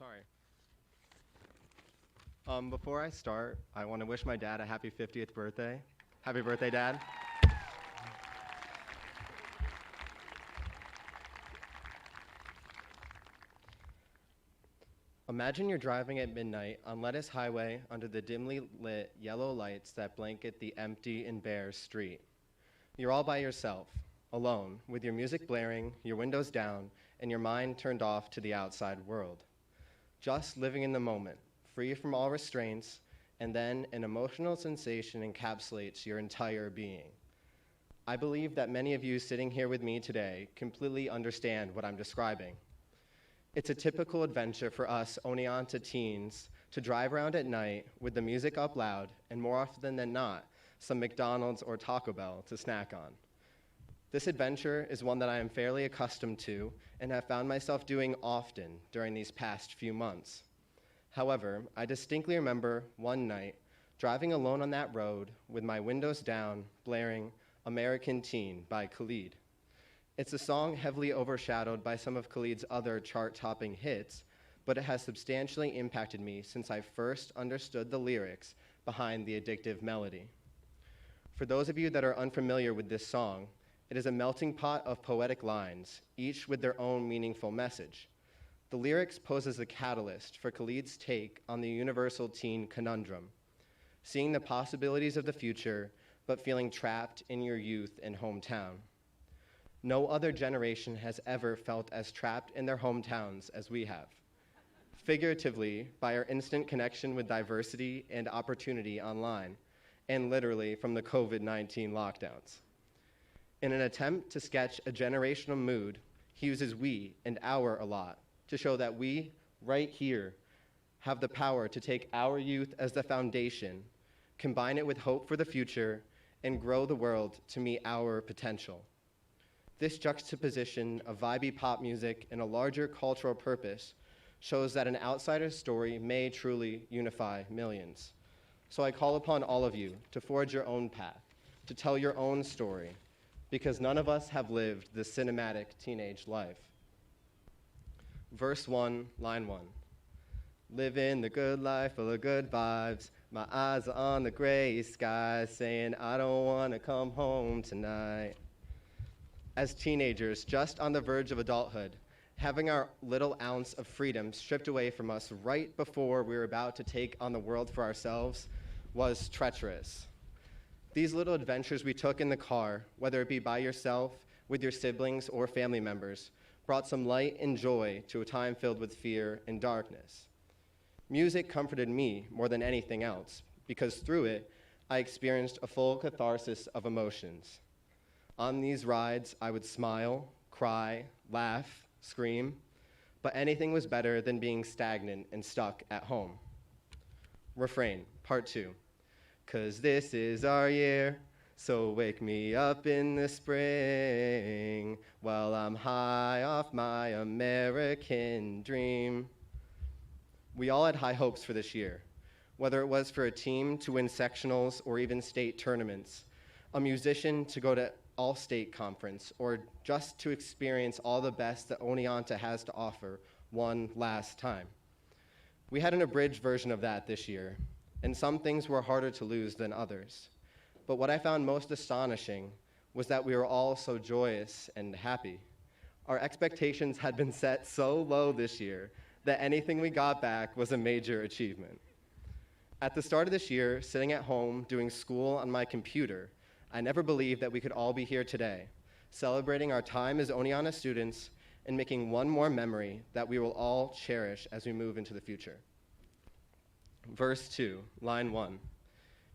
Sorry. Before I start, I want to wish my dad a happy 50th birthday. Happy birthday, Dad. Imagine you're driving at midnight on Lettuce Highway under the dimly lit yellow lights that blanket the empty and bare street. You're all by yourself, alone, with your music blaring, your windows down, and your mind turned off to the outside world. Just living in the moment, free from all restraints, and then an emotional sensation encapsulates your entire being. I believe that many of you sitting here with me today completely understand what I'm describing. It's a typical adventure for us Oneonta teens to drive around at night with the music up loud, and more often than not, some McDonald's or Taco Bell to snack on. This adventure is one that I am fairly accustomed to and have found myself doing often during these past few months. However, I distinctly remember one night driving alone on that road with my windows down, blaring American Teen by Khalid. It's a song heavily overshadowed by some of Khalid's other chart-topping hits, but it has substantially impacted me since I first understood the lyrics behind the addictive melody. For those of you that are unfamiliar with this song, it is a melting pot of poetic lines, each with their own meaningful message. The lyrics pose as a catalyst for Khalid's take on the universal teen conundrum, seeing the possibilities of the future, but feeling trapped in your youth and hometown. No other generation has ever felt as trapped in their hometowns as we have, figuratively by our instant connection with diversity and opportunity online, and literally from the COVID-19 lockdowns. In an attempt to sketch a generational mood, he uses we and our a lot to show that we, right here, have the power to take our youth as the foundation, combine it with hope for the future, and grow the world to meet our potential. This juxtaposition of vibey pop music and a larger cultural purpose shows that an outsider's story may truly unify millions. So I call upon all of you to forge your own path, to tell your own story, because none of us have lived the cinematic teenage life. Verse 1, line 1. Living the good life full of good vibes, my eyes are on the gray skies, saying I don't want to come home tonight. As teenagers, just on the verge of adulthood, having our little ounce of freedom stripped away from us right before we were about to take on the world for ourselves was treacherous. These little adventures we took in the car, whether it be by yourself, with your siblings, or family members, brought some light and joy to a time filled with fear and darkness. Music comforted me more than anything else, because through it, I experienced a full catharsis of emotions. On these rides, I would smile, cry, laugh, scream, but anything was better than being stagnant and stuck at home. Refrain, part 2. 'Cause this is our year, so wake me up in the spring while I'm high off my American dream. We all had high hopes for this year, whether it was for a team to win sectionals or even state tournaments, a musician to go to all-state conference, or just to experience all the best that Oneonta has to offer one last time. We had an abridged version of that this year, and some things were harder to lose than others. But what I found most astonishing was that we were all so joyous and happy. Our expectations had been set so low this year that anything we got back was a major achievement. At the start of this year, sitting at home doing school on my computer, I never believed that we could all be here today, celebrating our time as Oneonta students and making one more memory that we will all cherish as we move into the future. Verse 2, line 1.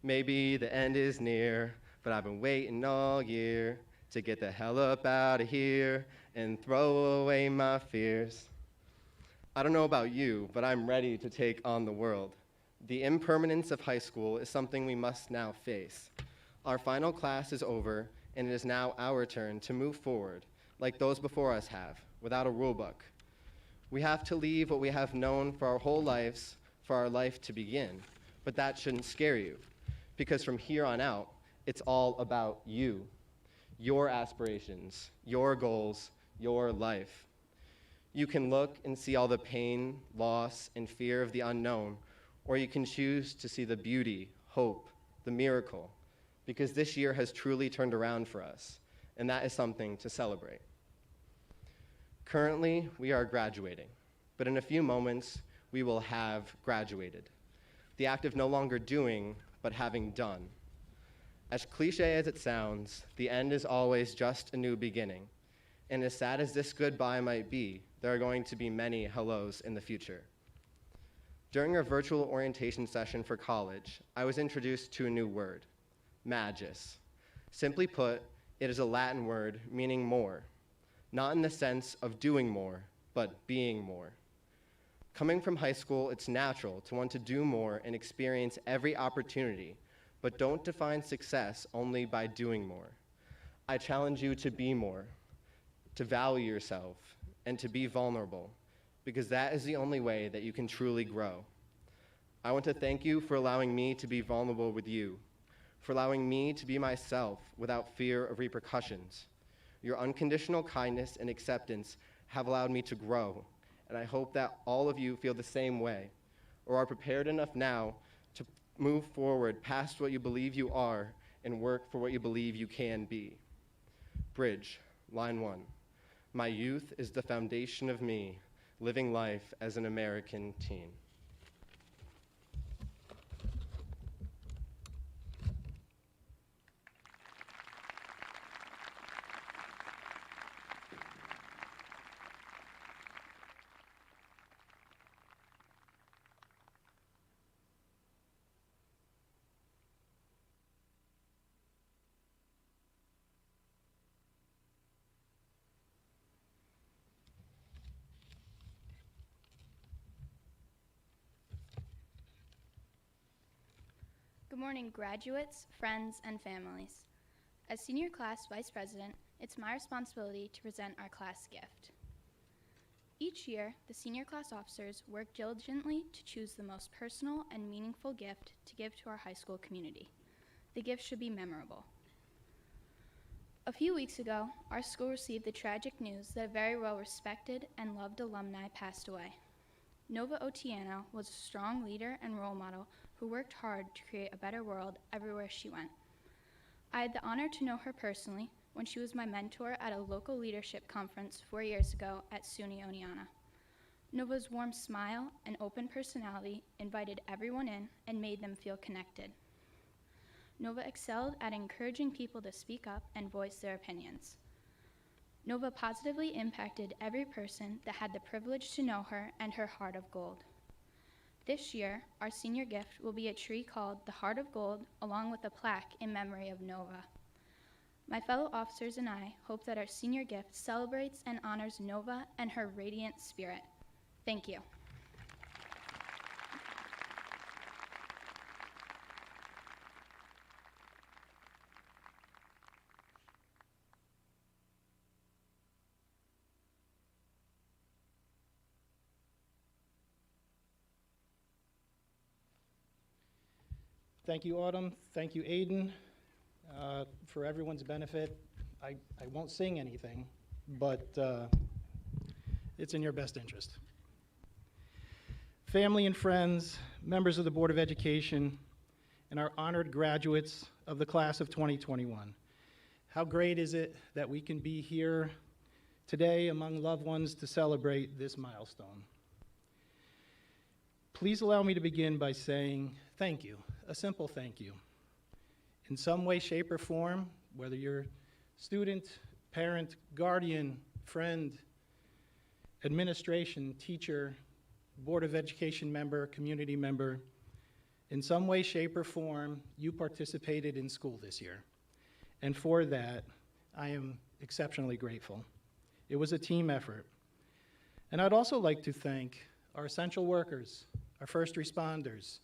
Maybe the end is near, but I've been waiting all year to get the hell up out of here and throw away my fears. I don't know about you, but I'm ready to take on the world. The impermanence of high school is something we must now face. Our final class is over, and it is now our turn to move forward, like those before us have, without a rule book. We have to leave what we have known for our whole lives for our life to begin, but that shouldn't scare you, because from here on out, it's all about you, your aspirations, your goals, your life. You can look and see all the pain, loss, and fear of the unknown, or you can choose to see the beauty, hope, the miracle, because this year has truly turned around for us, and that is something to celebrate. Currently, we are graduating, but in a few moments, we will have graduated. The act of no longer doing, but having done. As cliche as it sounds, the end is always just a new beginning. And as sad as this goodbye might be, there are going to be many hellos in the future. During our virtual orientation session for college, I was introduced to a new word, magis. Simply put, it is a Latin word meaning more, not in the sense of doing more, but being more. Coming from high school, it's natural to want to do more and experience every opportunity, but don't define success only by doing more. I challenge you to be more, to value yourself, and to be vulnerable, because that is the only way that you can truly grow. I want to thank you for allowing me to be vulnerable with you, for allowing me to be myself without fear of repercussions. Your unconditional kindness and acceptance have allowed me to grow, and I hope that all of you feel the same way, or are prepared enough now to move forward past what you believe you are and work for what you believe you can be. Bridge, line 1. My youth is the foundation of me, living life as an American teen. Good morning, graduates, friends, and families. As senior class vice president, it's my responsibility to present our class gift. Each year, the senior class officers work diligently to choose the most personal and meaningful gift to give to our high school community. The gift should be memorable. A few weeks ago, our school received the tragic news that a very well-respected and loved alumni passed away. Nova Otieno was a strong leader and role model who worked hard to create a better world everywhere she went. I had the honor to know her personally when she was my mentor at a local leadership conference 4 years ago at SUNY Oneonta. Nova's warm smile and open personality invited everyone in and made them feel connected. Nova excelled at encouraging people to speak up and voice their opinions. Nova positively impacted every person that had the privilege to know her and her heart of gold. This year, our senior gift will be a tree called the Heart of Gold, along with a plaque in memory of Nova. My fellow officers and I hope that our senior gift celebrates and honors Nova and her radiant spirit. Thank you. Thank you, Autumn. Thank you, Aiden. For everyone's benefit, I won't sing anything, but it's in your best interest. Family and friends, members of the Board of Education, and our honored graduates of the class of 2021. How great is it that we can be here today among loved ones to celebrate this milestone. Please allow me to begin by saying thank you, a simple thank you. In some way, shape, or form, whether you're student, parent, guardian, friend, administration, teacher, Board of Education member, community member, in some way, shape, or form, you participated in school this year. And for that, I am exceptionally grateful. It was a team effort. And I'd also like to thank our essential workers, our first responders,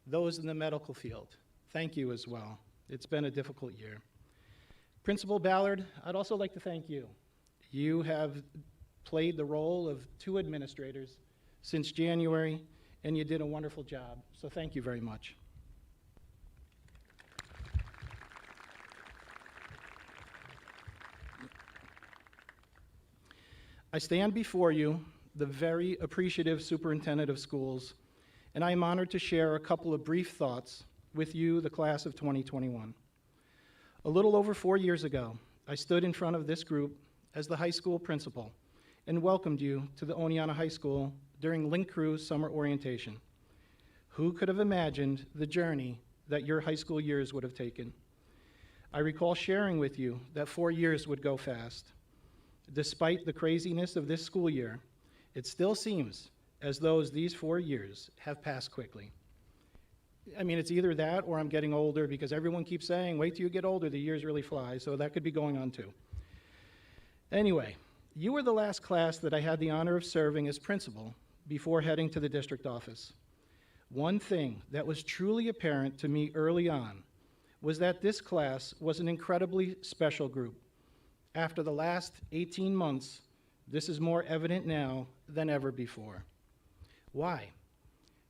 those in the medical field. Thank you as well. It's been a difficult year. Principal Ballard, I'd also like to thank you. You have played the role of 2 administrators since January, and you did a wonderful job. So thank you very much. I stand before you, the very appreciative superintendent of schools, and I am honored to share a couple of brief thoughts with you, the class of 2021. A little over 4 years ago, I stood in front of this group as the high school principal and welcomed you to the Oneonta High School during Link Crew's summer orientation. Who could have imagined the journey that your high school years would have taken? I recall sharing with you that 4 years would go fast. Despite the craziness of this school year, it still seems as though these 4 years have passed quickly. I mean, it's either that or I'm getting older, because everyone keeps saying, wait till you get older, the years really fly, so that could be going on too. Anyway, you were the last class that I had the honor of serving as principal before heading to the district office. One thing that was truly apparent to me early on was that this class was an incredibly special group. After the last 18 months, this is more evident now than ever before. Why?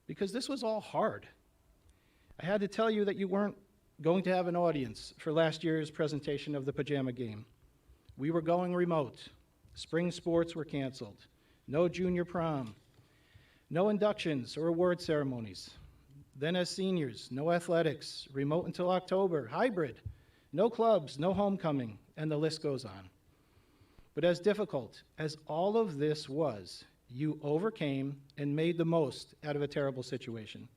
Because this was all hard. I had to tell you that you weren't going to have an audience for last year's presentation of the pajama game. We were going remote. Spring sports were canceled. No junior prom. No inductions or award ceremonies. Then as seniors, no athletics, remote until October, hybrid, no clubs, no homecoming, and the list goes on. But as difficult as all of this was, you overcame and made the most out of a terrible situation.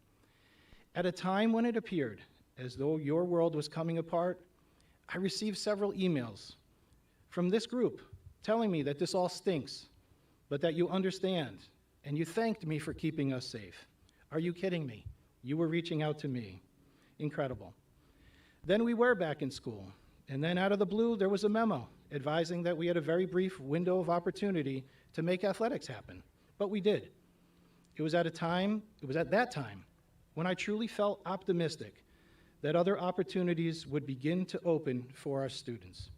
At a time when it appeared as though your world was coming apart, I received several emails from this group telling me that this all stinks, but that you understand, and you thanked me for keeping us safe. Are you kidding me? You were reaching out to me. Incredible. Then we were back in school, and then out of the blue, there was a memo advising that we had a very brief window of opportunity to make athletics happen, but we did. It was at that time when I truly felt optimistic that other opportunities would begin to open for our students.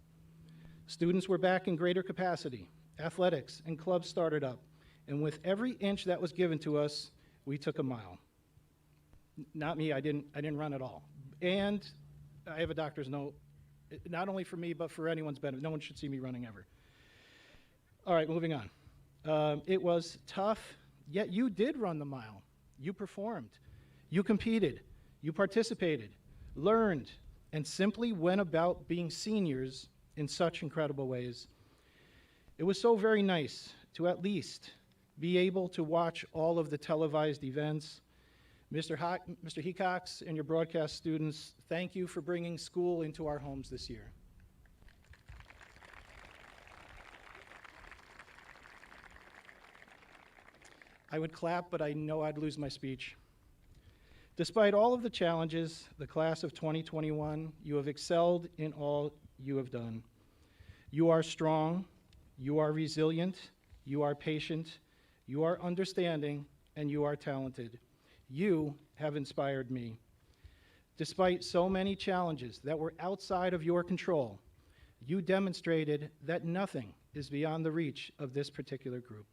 Students were back in greater capacity, athletics and clubs started up, and with every inch that was given to us, we took a mile. Not me, I didn't run at all. And I have a doctor's note, not only for me, but for anyone's benefit. No one should see me running ever. All right, moving on. It was tough, yet you did run the mile. You performed. You competed. You participated, learned, and simply went about being seniors in such incredible ways. It was so very nice to at least be able to watch all of the televised events. Mr. Hecox and your broadcast students, thank you for bringing school into our homes this year. I would clap, but I know I'd lose my speech. Despite all of the challenges, the class of 2021, you have excelled in all you have done. You are strong, you are resilient, you are patient, you are understanding, and you are talented. You have inspired me. Despite so many challenges that were outside of your control, you demonstrated that nothing is beyond the reach of this particular group.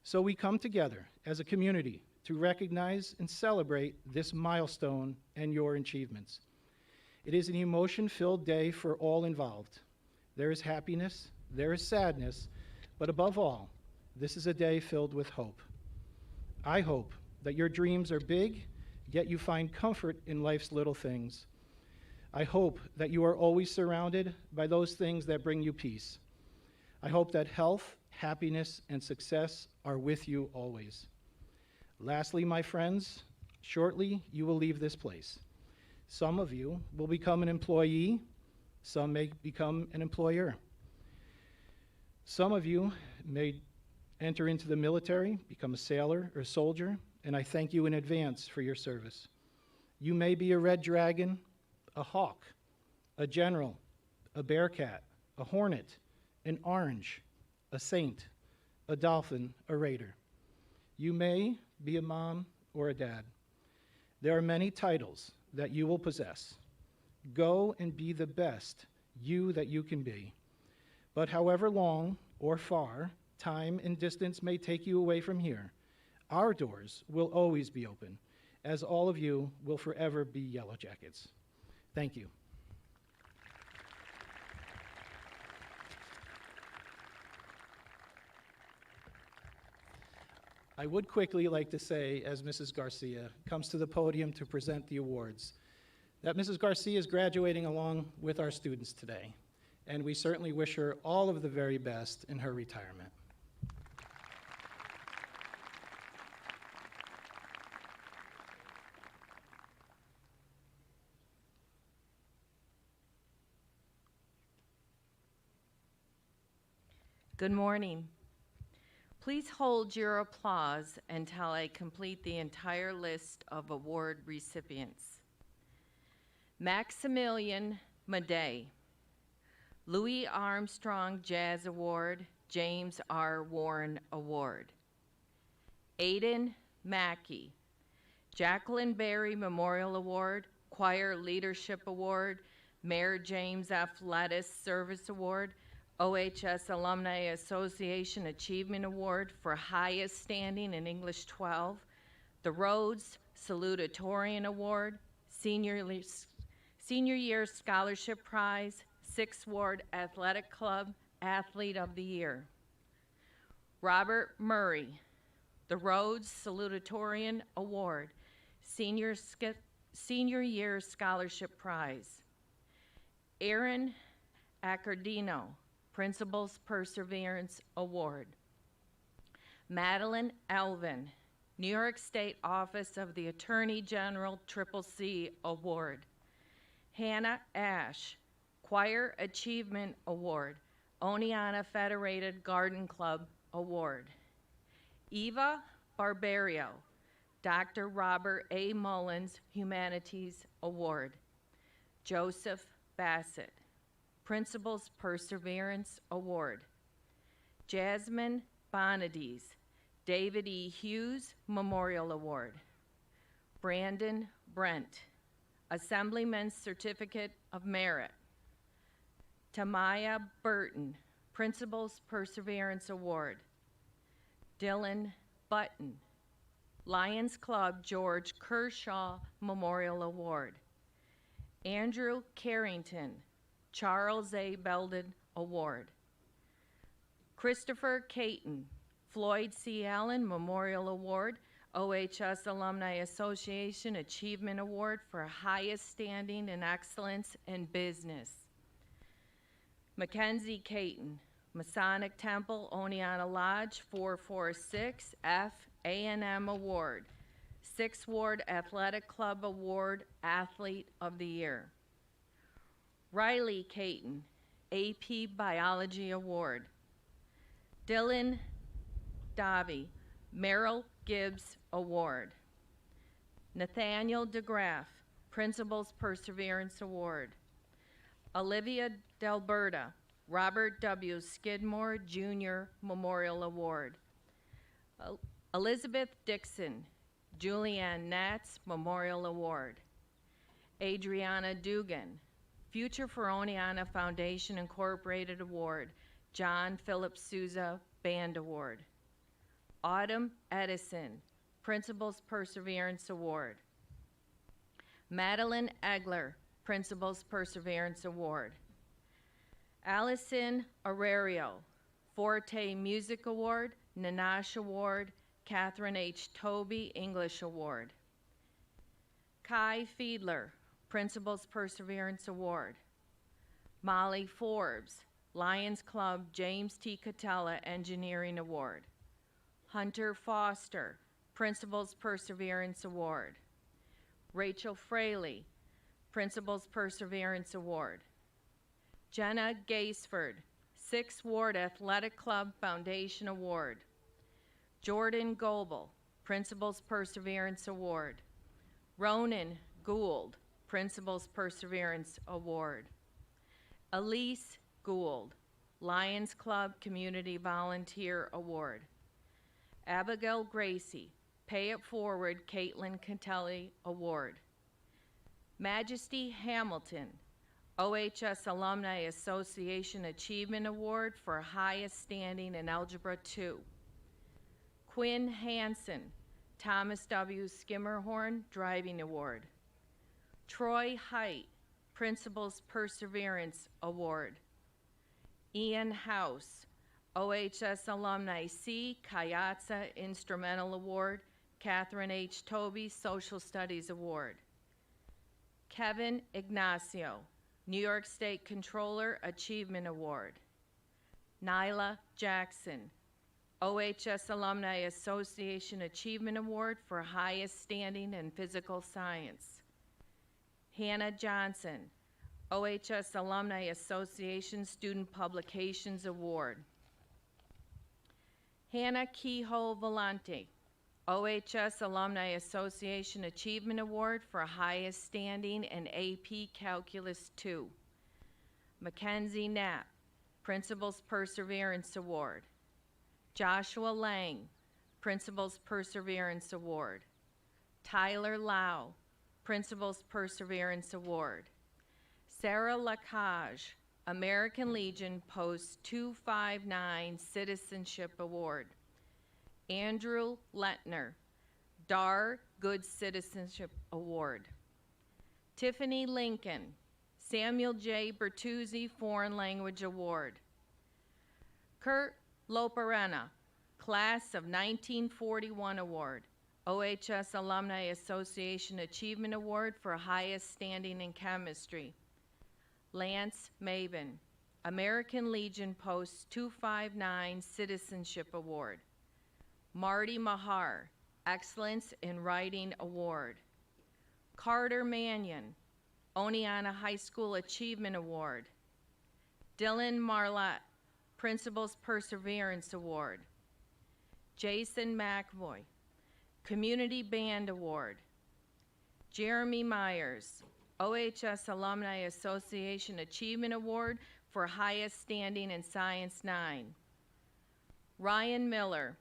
So we come together as a community to recognize and celebrate this milestone and your achievements. It is an emotion-filled day for all involved. There is happiness, there is sadness, but above all, this is a day filled with hope. I hope that your dreams are big, yet you find comfort in life's little things. I hope that you are always surrounded by those things that bring you peace. I hope that health, happiness, and success are with you always. Lastly, my friends, shortly you will leave this place. Some of you will become an employee, some may become an employer. Some of you may enter into the military, become a sailor or soldier, and I thank you in advance for your service. You may be a red dragon, a hawk, a general, a bearcat, a hornet, an orange, a saint, a dolphin, a raider. You may be a mom or a dad. There are many titles that you will possess. Go and be the best you that you can be. But however long or far time and distance may take you away from here, our doors will always be open, as all of you will forever be Yellow Jackets. Thank you. I would quickly like to say, as Mrs. Garcia comes to the podium to present the awards, that Mrs. Garcia is graduating along with our students today, and we certainly wish her all of the very best in her retirement. Good morning. Please hold your applause until I complete the entire list of award recipients. Maximilian Madej, Louis Armstrong Jazz Award, James R. Warren Award. Aiden Mackey, Jacqueline Berry Memorial Award, Choir Leadership Award, Mayor James F. Lettuce Service Award, OHS Alumni Association Achievement Award for highest standing in English 12, the Rhodes Salutatorian Award, Senior Year Scholarship Prize, 6th Ward Athletic Club Athlete of the Year. Robert Murray, the Rhodes Salutatorian Award, Senior Year Scholarship Prize. Aaron Accordino, Principal's Perseverance Award. Madeline Elvin, New York State Office of the Attorney General CCC Award. Hannah Ash, Choir Achievement Award, Oneonta Federated Garden Club Award. Eva Barbario, Dr. Robert A. Mullins Humanities Award. Joseph Bassett, Principal's Perseverance Award. Jasmine Bonadies, David E. Hughes Memorial Award. Brandon Brent, Assemblyman's Certificate of Merit. Tamaya Burton, Principal's Perseverance Award. Dylan Button, Lions Club George Kershaw Memorial Award. Andrew Carrington, Charles A. Belden Award. Christopher Caton, Floyd C. Allen Memorial Award, OHS Alumni Association Achievement Award for highest standing and excellence in business. Mackenzie Caton, Masonic Temple Oneonta Lodge 446 F A&M Award, 6th Ward Athletic Club Award Athlete of the Year. Riley Caton, AP Biology Award. Dylan Davi, Merrill Gibbs Award. Nathaniel DeGraff, Principal's Perseverance Award. Olivia Delberta, Robert W. Skidmore Jr. Memorial Award. Elizabeth Dixon, Julianne Natz Memorial Award. Adriana Dugan, Future for Oneonta Foundation Incorporated Award, John Philip Souza Band Award. Autumn Edison, Principal's Perseverance Award. Madeline Egler, Principal's Perseverance Award. Allison Aurario, Forte Music Award, Nanash Award, Catherine H. Toby English Award. Kai Fiedler, Principal's Perseverance Award. Molly Forbes, Lions Club James T. Catella Engineering Award. Hunter Foster, Principal's Perseverance Award. Rachel Fraley, Principal's Perseverance Award. Jenna Gaisford, 6th Ward Athletic Club Foundation Award. Jordan Goebel, Principal's Perseverance Award. Ronan Gould, Principal's Perseverance Award. Elise Gould, Lions Club Community Volunteer Award. Abigail Gracie, Pay It Forward Caitlin Cantelli Award. Majesty Hamilton, OHS Alumni Association Achievement Award for highest standing in Algebra 2. Quinn Hansen, Thomas W. Skimmerhorn Driving Award. Troy Height, Principal's Perseverance Award. Ian House, OHS Alumni C. Kayatsa Instrumental Award, Catherine H. Tobey Social Studies Award. Kevin Ignacio, New York State Controller Achievement Award. Nyla Jackson, OHS Alumni Association Achievement Award for highest standing in physical science. Hannah Johnson, OHS Alumni Association Student Publications Award. Hannah Kehoe Volante, OHS Alumni Association Achievement Award for highest standing in AP Calculus 2. Mackenzie Knapp, Principal's Perseverance Award. Joshua Lang, Principal's Perseverance Award. Tyler Lau, Principal's Perseverance Award. Sarah Lacage, American Legion Post 259 Citizenship Award. Andrew Lettner, DAR Good Citizenship Award. Tiffany Lincoln, Samuel J. Bertuzzi Foreign Language Award. Kurt Loperena, Class of 1941 Award, OHS Alumni Association Achievement Award for highest standing in chemistry. Lance Maven, American Legion Post 259 Citizenship Award. Marty Mahar, Excellence in Writing Award. Carter Mannion, Oneonta High School Achievement Award. Dylan Marlette, Principal's Perseverance Award. Jason McVoy, Community Band Award. Jeremy Myers, OHS Alumni Association Achievement Award for highest standing in Science 9. Ryan Miller,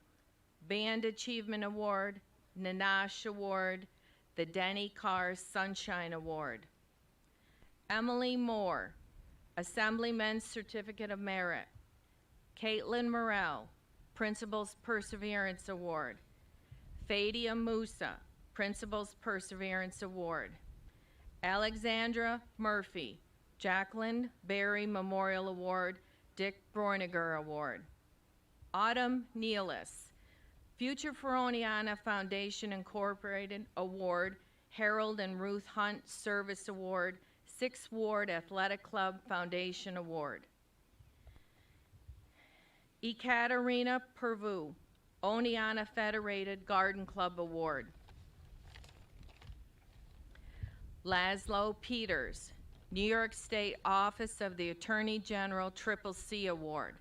Band Achievement Award, Nanash Award, the Denny Carr Sunshine Award. Emily Moore, Assemblyman's Certificate of Merit. Caitlin Morrell, Principal's Perseverance Award. Fadia Musa, Principal's Perseverance Award. Alexandra Murphy, Jacqueline Berry Memorial Award, Dick Broiniger Award. Autumn Nealis, Future for Oneonta Foundation Incorporated Award, Harold and Ruth Hunt Service Award, 6th Ward Athletic Club Foundation Award. Ekaterina Pervu, Oneonta Federated Garden Club Award. Laszlo Peters, New York State Office of the Attorney General Triple C Award.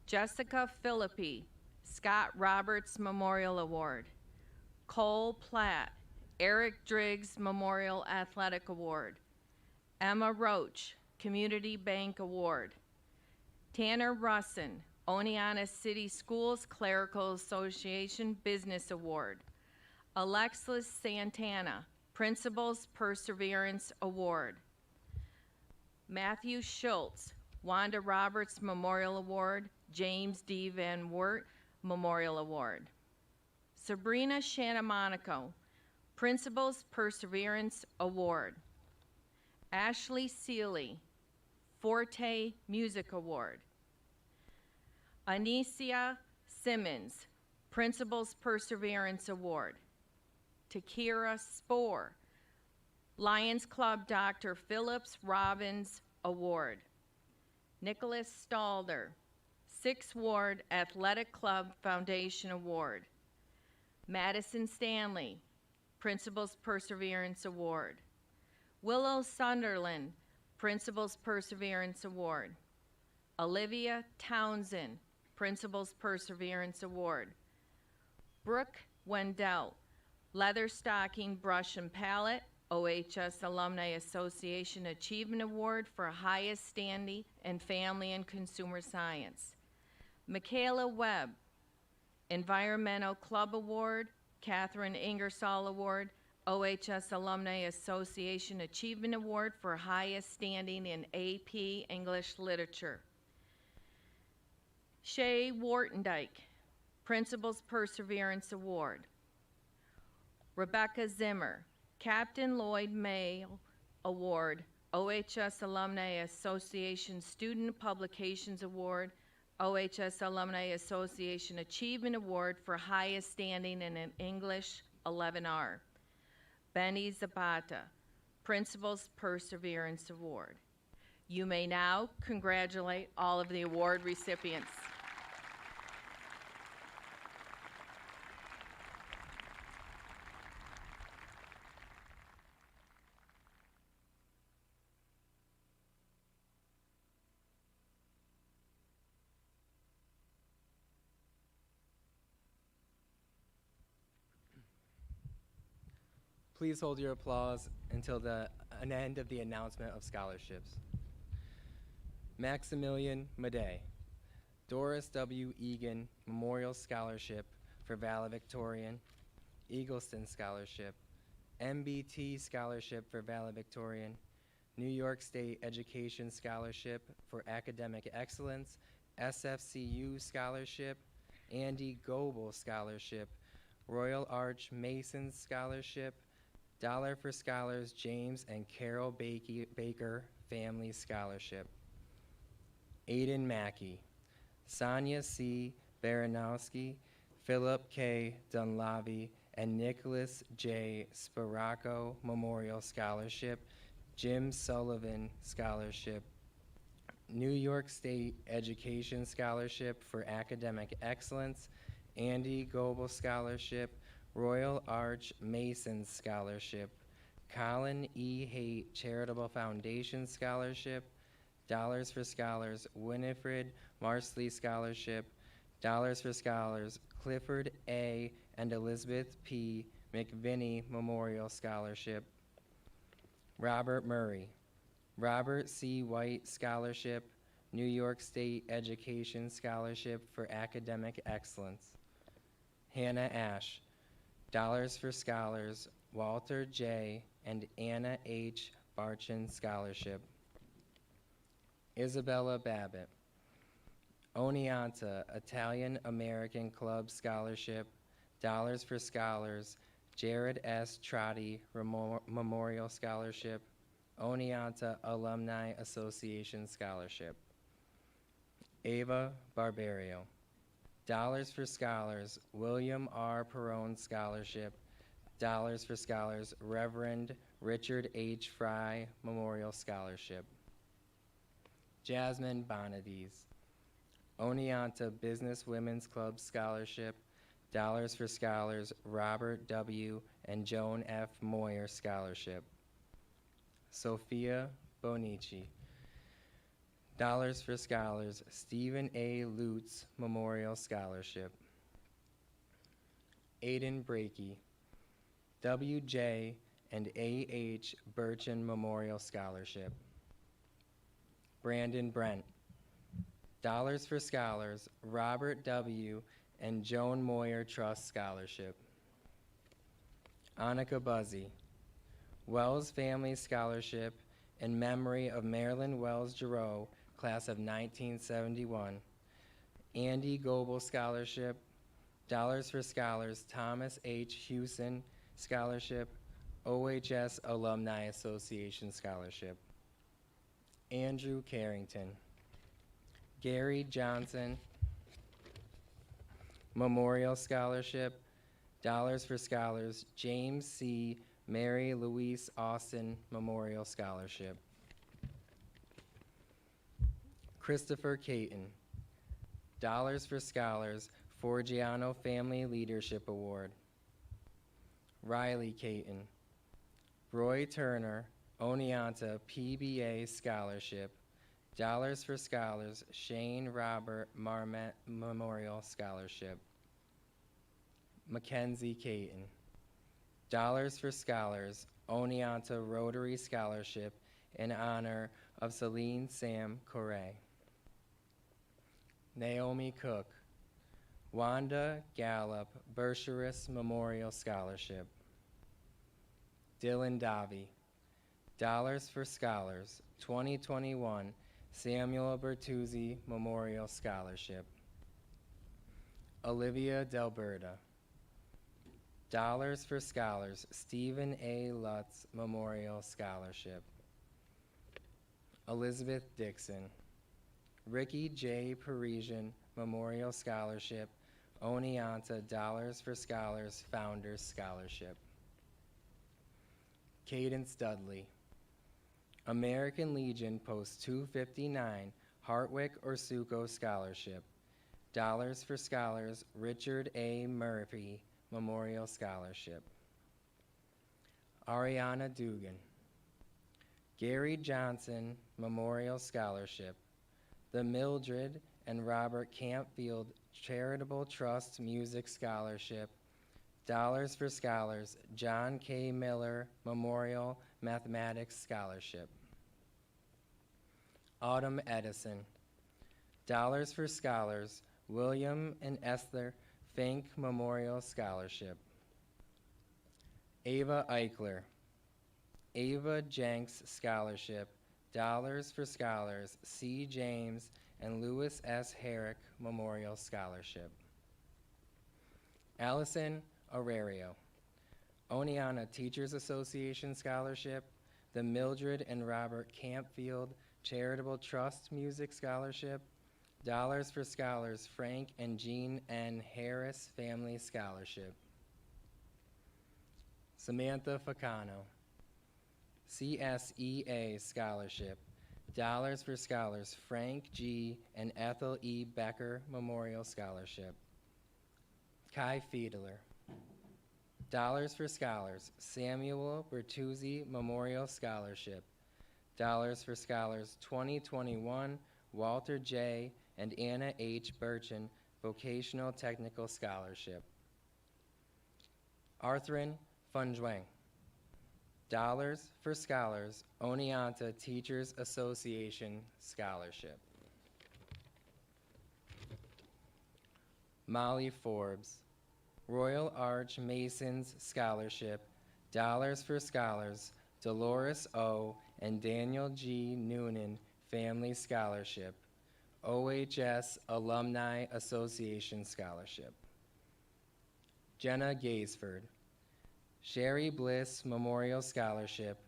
Jessica Philippi, Scott Roberts Memorial Award. Cole Platt, Eric Driggs Memorial Athletic Award. Emma Roach, Community Bank Award. Tanner Russin, Oneonta City Schools Clerical Association Business Award. Alexis Santana, Principal's Perseverance Award. Matthew Schultz, Wanda Roberts Memorial Award, James D. Van Wert Memorial Award. Sabrina Shantamonaco, Principal's Perseverance Award. Ashley Seeley, Forte Music Award. Anicia Simmons, Principal's Perseverance Award. Takira Spoor, Lions Club Dr. Phillips Robbins Award. Nicholas Stalder, 6th Ward Athletic Club Foundation Award. Madison Stanley, Principal's Perseverance Award. Willow Sunderland, Principal's Perseverance Award. Olivia Townsend, Principal's Perseverance Award. Brooke Wendell, Leather Stocking Brush and Palette, OHS Alumni Association Achievement Award for highest standing in Family and Consumer Science. Michaela Webb, Environmental Club Award, Catherine Ingersoll Award, OHS Alumni Association Achievement Award for highest standing in AP English Literature. Shay Wartendike, Principal's Perseverance Award. Rebecca Zimmer, Captain Lloyd Mail Award, OHS Alumni Association Student Publications Award, OHS Alumni Association Achievement Award for highest standing in an English 11R. Benny Zapata, Principal's Perseverance Award. You may now congratulate all of the award recipients. Please hold your applause until an end of the announcement of scholarships. Maximilian Madej, Doris W. Egan Memorial Scholarship for Valedictorian, Eagleston Scholarship, MBT Scholarship for Valedictorian, New York State Education Scholarship for Academic Excellence, SFCU Scholarship, Andy Goebel Scholarship, Royal Arch Masons Scholarship, Dollar for Scholars James and Carol Baker Family Scholarship. Aiden Mackey, Sonia C. Baranowski, Philip K. Dunlavy, and Nicholas J. Sparaco Memorial Scholarship, Jim Sullivan Scholarship, New York State Education Scholarship for Academic Excellence, Andy Goebel Scholarship, Royal Arch Masons Scholarship, Colin E. Haight Charitable Foundation Scholarship, Dollars for Scholars Winifred Marsley Scholarship, Dollars for Scholars Clifford A. and Elizabeth P. McVinney Memorial Scholarship, Robert Murray, Robert C. White Scholarship, New York State Education Scholarship for Academic Excellence, Hannah Ash, Dollars for Scholars Walter J. and Anna H. Barchin Scholarship, Isabella Babbitt, Oneonta Italian American Club Scholarship, Dollars for Scholars Jared S. Trotty Memorial Scholarship, Oneonta Alumni Association Scholarship, Ava Barbario, Dollars for Scholars William R. Perone Scholarship, Dollars for Scholars Reverend Richard H. Fry Memorial Scholarship, Jasmine Bonadies, Oneonta Business Women's Club Scholarship, Dollars for Scholars Robert W. and Joan F. Moyer Scholarship, Sophia Bonici, Dollars for Scholars Stephen A. Lutz Memorial Scholarship, Aiden Brakey, W.J. and A.H. Burchin Memorial Scholarship, Brandon Brent, Dollars for Scholars Robert W. and Joan Moyer Trust Scholarship, Annika Buzzy, Wells Family Scholarship in memory of Marilyn Wells Giroux, class of 1971, Andy Goebel Scholarship, Dollars for Scholars Thomas H. Hewson Scholarship, OHS Alumni Association Scholarship, Andrew Carrington, Gary Johnson Memorial Scholarship, Dollars for Scholars James C. Mary Louise Austin Memorial Scholarship, Christopher Caton, Dollars for Scholars Forgiano Family Leadership Award, Riley Caton, Roy Turner Oneonta PBA Scholarship, Dollars for Scholars Shane Robert Marmot Memorial Scholarship, Mackenzie Caton, Dollars for Scholars Oneonta Rotary Scholarship in honor of Celine Sam Correa, Naomi Cook, Wanda Gallup Bercherus Memorial Scholarship, Dylan Davi, Dollars for Scholars 2021 Samuel Bertuzzi Memorial Scholarship, Olivia Delberta, Dollars for Scholars Stephen A. Lutz Memorial Scholarship, Elizabeth Dixon, Ricky J. Parisian Memorial Scholarship, Oneonta Dollars for Scholars Founders Scholarship. Cadence Dudley, American Legion Post 259 Hartwick Orsuko Scholarship, Dollars for Scholars Richard A. Murphy Memorial Scholarship. Ariana Dugan, Gary Johnson Memorial Scholarship, the Mildred and Robert Campfield Charitable Trust Music Scholarship, Dollars for Scholars John K. Miller Memorial Mathematics Scholarship. Autumn Edison, Dollars for Scholars William and Esther Fink Memorial Scholarship. Ava Eichler, Ava Jenks Scholarship, Dollars for Scholars C. James and Lewis S. Herrick Memorial Scholarship. Allison Aurario, Oneonta Teachers Association Scholarship, the Mildred and Robert Campfield Charitable Trust Music Scholarship, Dollars for Scholars Frank and Jean N. Harris Family Scholarship. Samantha Facano, CSEA Scholarship, Dollars for Scholars Frank G. and Ethel E. Becker Memorial Scholarship. Kai Fiedler, Dollars for Scholars Samuel Bertuzzi Memorial Scholarship, Dollars for Scholars 2021 Walter J. and Anna H. Burchin Vocational Technical Scholarship. Arthrin Funjuang, Dollars for Scholars Oneonta Teachers Association Scholarship. Molly Forbes, Royal Arch Masons Scholarship, Dollars for Scholars Dolores O. and Daniel G. Noonan Family Scholarship, OHS Alumni Association Scholarship. Jenna Gaisford, Sherry Bliss Memorial Scholarship,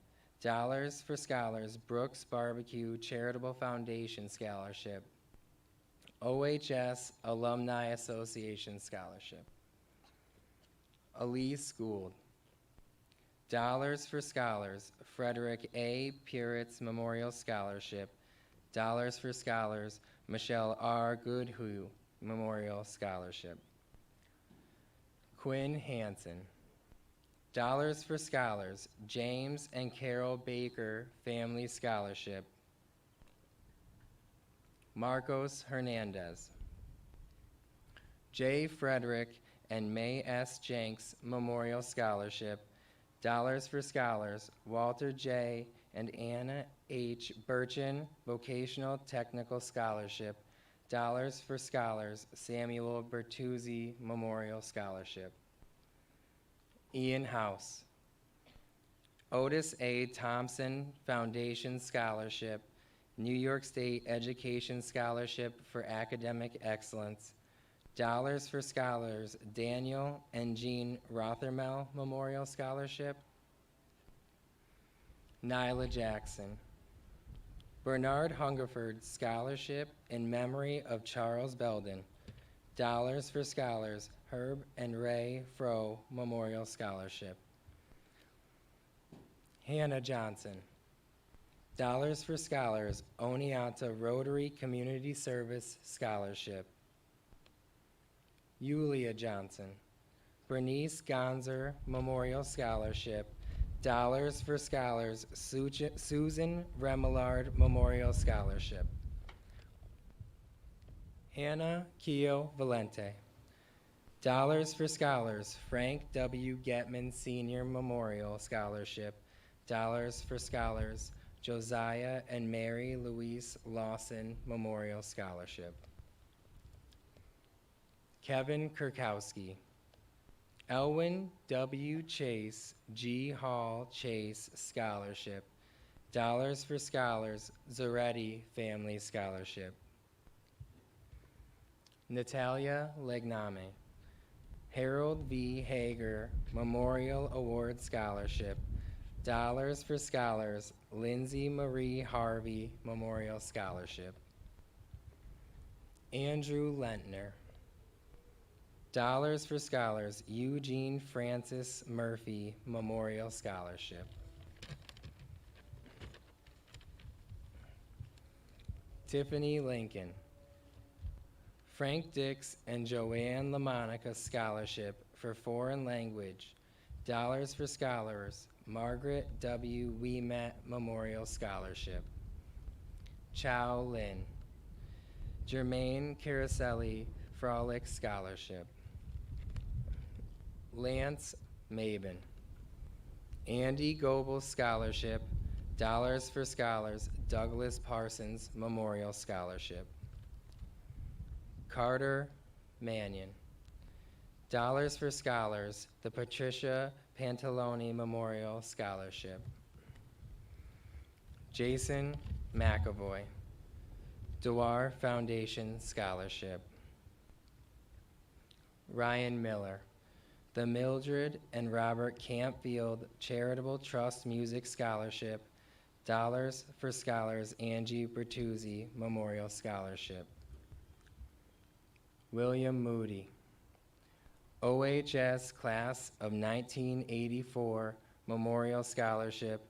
Dollars for Scholars Brooks Barbecue Charitable Foundation Scholarship, OHS Alumni Association Scholarship. Elise Gould, Dollars for Scholars Frederick A. Puritz Memorial Scholarship, Dollars for Scholars Michelle R. Goodhue Memorial Scholarship. Quinn Hansen, Dollars for Scholars James and Carol Baker Family Scholarship. Marcos Hernandez, J. Frederick and May S. Jenks Memorial Scholarship, Dollars for Scholars Walter J. and Anna H. Burchin Vocational Technical Scholarship, Dollars for Scholars Samuel Bertuzzi Memorial Scholarship. Ian House, Otis A. Thompson Foundation Scholarship, New York State Education Scholarship for Academic Excellence, Dollars for Scholars Daniel and Jean Rothermel Memorial Scholarship. Nyla Jackson, Bernard Hungerford Scholarship in memory of Charles Belden, Dollars for Scholars Herb and Ray Froh Memorial Scholarship. Hannah Johnson, Dollars for Scholars Oneonta Rotary Community Service Scholarship. Yulia Johnson, Bernice Gonzer Memorial Scholarship, Dollars for Scholars Susan Remillard Memorial Scholarship. Hannah Keogh Valente, Dollars for Scholars Frank W. Getman Senior Memorial Scholarship, Dollars for Scholars Josiah and Mary Louise Lawson Memorial Scholarship. Kevin Kurkowski, Elwin W. Chase G. Hall Chase Scholarship, Dollars for Scholars Zaretti Family Scholarship. Natalia Legname, Harold V. Hager Memorial Award Scholarship, Dollars for Scholars Lindsay Marie Harvey Memorial Scholarship. Andrew Lentner. Dollars for Scholars Eugene Francis Murphy Memorial Scholarship. Tiffany Lincoln. Frank Dix and Joanne LaMonica Scholarship for Foreign Language. Dollars for Scholars Margaret W. Wiemet Memorial Scholarship. Chow Lin. Jermaine Caraselli Frolic Scholarship. Lance Mabin. Andy Goebel Scholarship, Dollars for Scholars, Douglas Parsons Memorial Scholarship. Carter Mannion. Dollars for Scholars, the Patricia Pantaloni Memorial Scholarship. Jason McAvoy. Dewar Foundation Scholarship. Ryan Miller. The Mildred and Robert Campfield Charitable Trust Music Scholarship, Dollars for Scholars Angie Bertuzzi Memorial Scholarship. William Moody. OHS Class of 1984 Memorial Scholarship,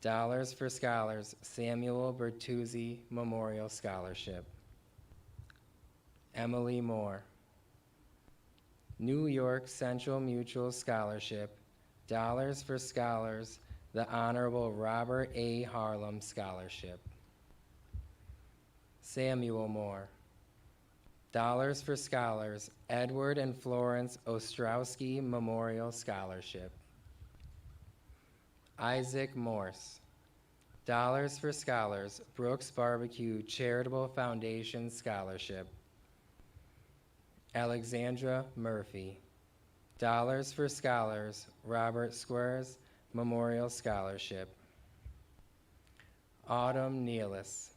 Dollars for Scholars Samuel Bertuzzi Memorial Scholarship. Emily Moore. New York Central Mutual Scholarship, Dollars for Scholars, the Honorable Robert A. Harlem Scholarship. Samuel Moore. Dollars for Scholars, Edward and Florence Ostrowski Memorial Scholarship. Isaac Morse. Dollars for Scholars, Brooks Barbecue Charitable Foundation Scholarship. Alexandra Murphy. Dollars for Scholars, Robert Squares Memorial Scholarship. Autumn Nealis.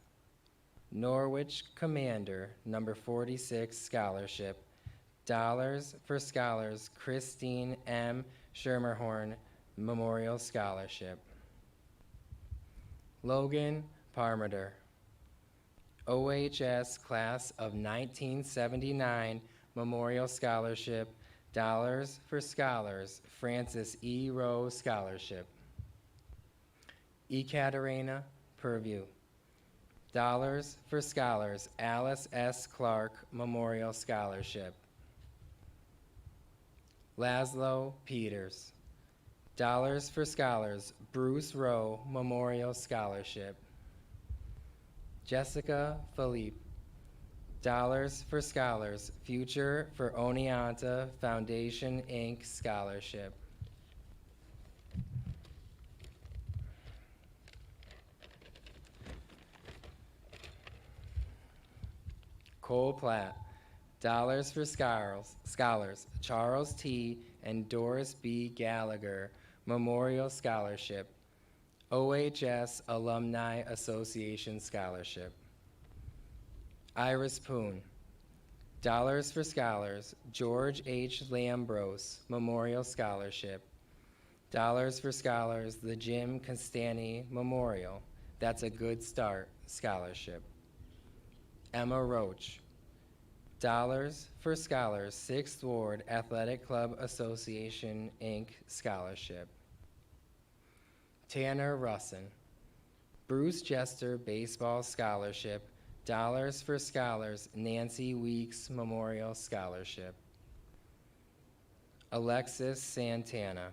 Norwich Commander, number 46 Scholarship. Dollars for Scholars, Christine M. Schermerhorn Memorial Scholarship. Logan Parmenter. OHS Class of 1979 Memorial Scholarship, Dollars for Scholars, Francis E. Rowe Scholarship. Ekaterina Purview. Dollars for Scholars, Alice S. Clark Memorial Scholarship. Laszlo Peters. Dollars for Scholars, Bruce Rowe Memorial Scholarship. Jessica Philippe. Dollars for Scholars, Future for Oneonta Foundation, Inc. Scholarship. Cole Platt. Dollars for Scholars, Charles T. and Doris B. Gallagher Memorial Scholarship. OHS Alumni Association Scholarship. Iris Poon. Dollars for Scholars, George H. Lambros Memorial Scholarship. Dollars for Scholars, the Jim Castani Memorial, That's a Good Start Scholarship. Emma Roach. Dollars for Scholars, 6th Ward Athletic Club Association, Inc. Scholarship. Tanner Russin. Bruce Jester Baseball Scholarship, Dollars for Scholars, Nancy Weeks Memorial Scholarship. Alexis Santana.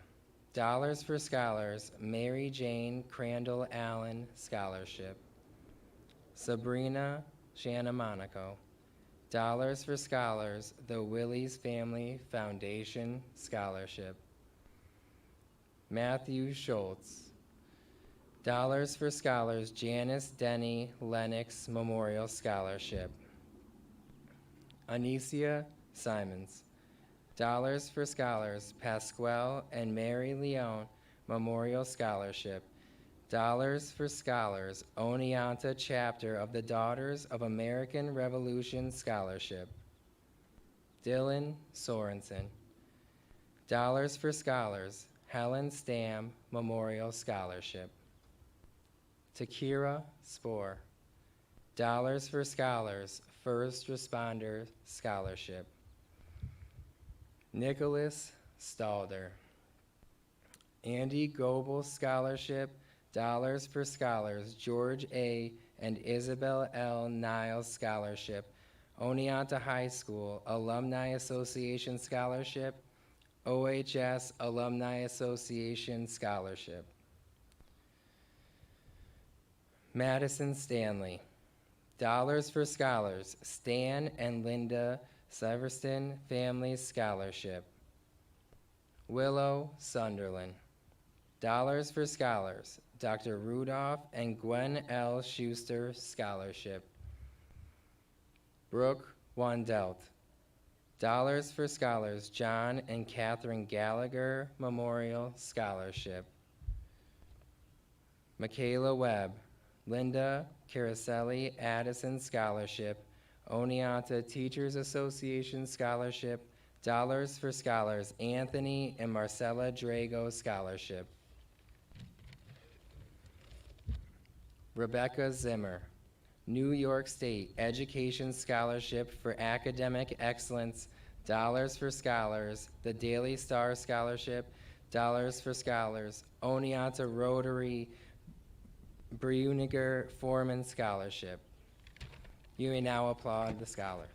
Dollars for Scholars, Mary Jane Crandall Allen Scholarship. Sabrina Shannamonaco. Dollars for Scholars, the Willie's Family Foundation Scholarship. Matthew Schultz. Dollars for Scholars, Janice Denny Lennox Memorial Scholarship. Anicia Simons. Dollars for Scholars, Pasquale and Mary Leone Memorial Scholarship. Dollars for Scholars, Oneonta Chapter of the Daughters of American Revolution Scholarship. Dylan Sorensen. Dollars for Scholars, Helen Stam Memorial Scholarship. Takira Spoor. Dollars for Scholars First Responder Scholarship. Nicholas Stalder. Andy Goebel Scholarship, Dollars for Scholars, George A. and Isabel L. Niles Scholarship, Oneonta High School Alumni Association Scholarship, OHS Alumni Association Scholarship. Madison Stanley, Dollars for Scholars, Stan and Linda Severston Family Scholarship. Willow Sunderland, Dollars for Scholars, Dr. Rudolph and Gwen L. Schuster Scholarship. Brooke Wandelt, Dollars for Scholars, John and Catherine Gallagher Memorial Scholarship. Michaela Webb, Linda Caraselli Addison Scholarship, Oneonta Teachers Association Scholarship, Dollars for Scholars, Anthony and Marcella Drago Scholarship. Rebecca Zimmer, New York State Education Scholarship for Academic Excellence, Dollars for Scholars, the Daily Star Scholarship, Dollars for Scholars, Oneonta Rotary Bruniger Foreman Scholarship. You may now applaud the scholars.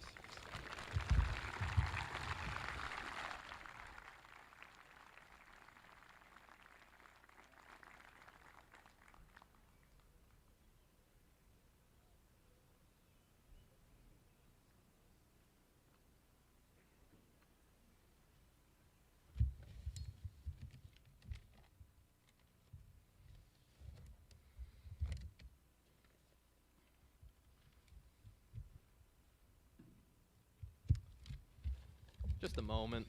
Just a moment.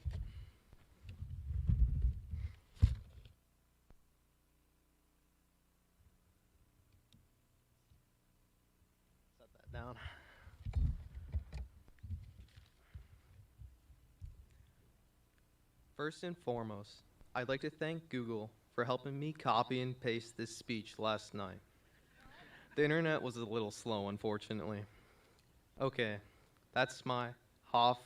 Set that down. First and foremost, I'd like to thank Google for helping me copy and paste this speech last night. The internet was a little slow, unfortunately. Okay, that's my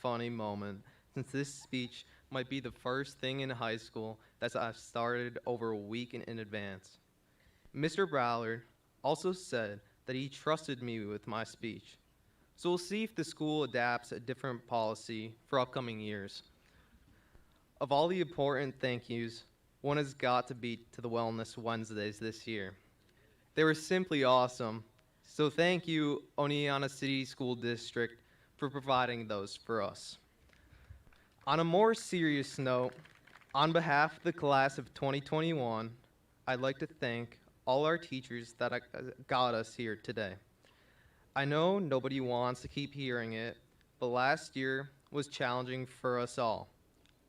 funny moment, since this speech might be the first thing in high school that I've started over a week in advance. Mr. Browler also said that he trusted me with my speech. So we'll see if the school adapts a different policy for upcoming years. Of all the important thank yous, one has got to be to the Wellness Wednesdays this year. They were simply awesome. So thank you, Oneonta City School District, for providing those for us. On a more serious note, on behalf of the class of 2021, I'd like to thank all our teachers that got us here today. I know nobody wants to keep hearing it, but last year was challenging for us all.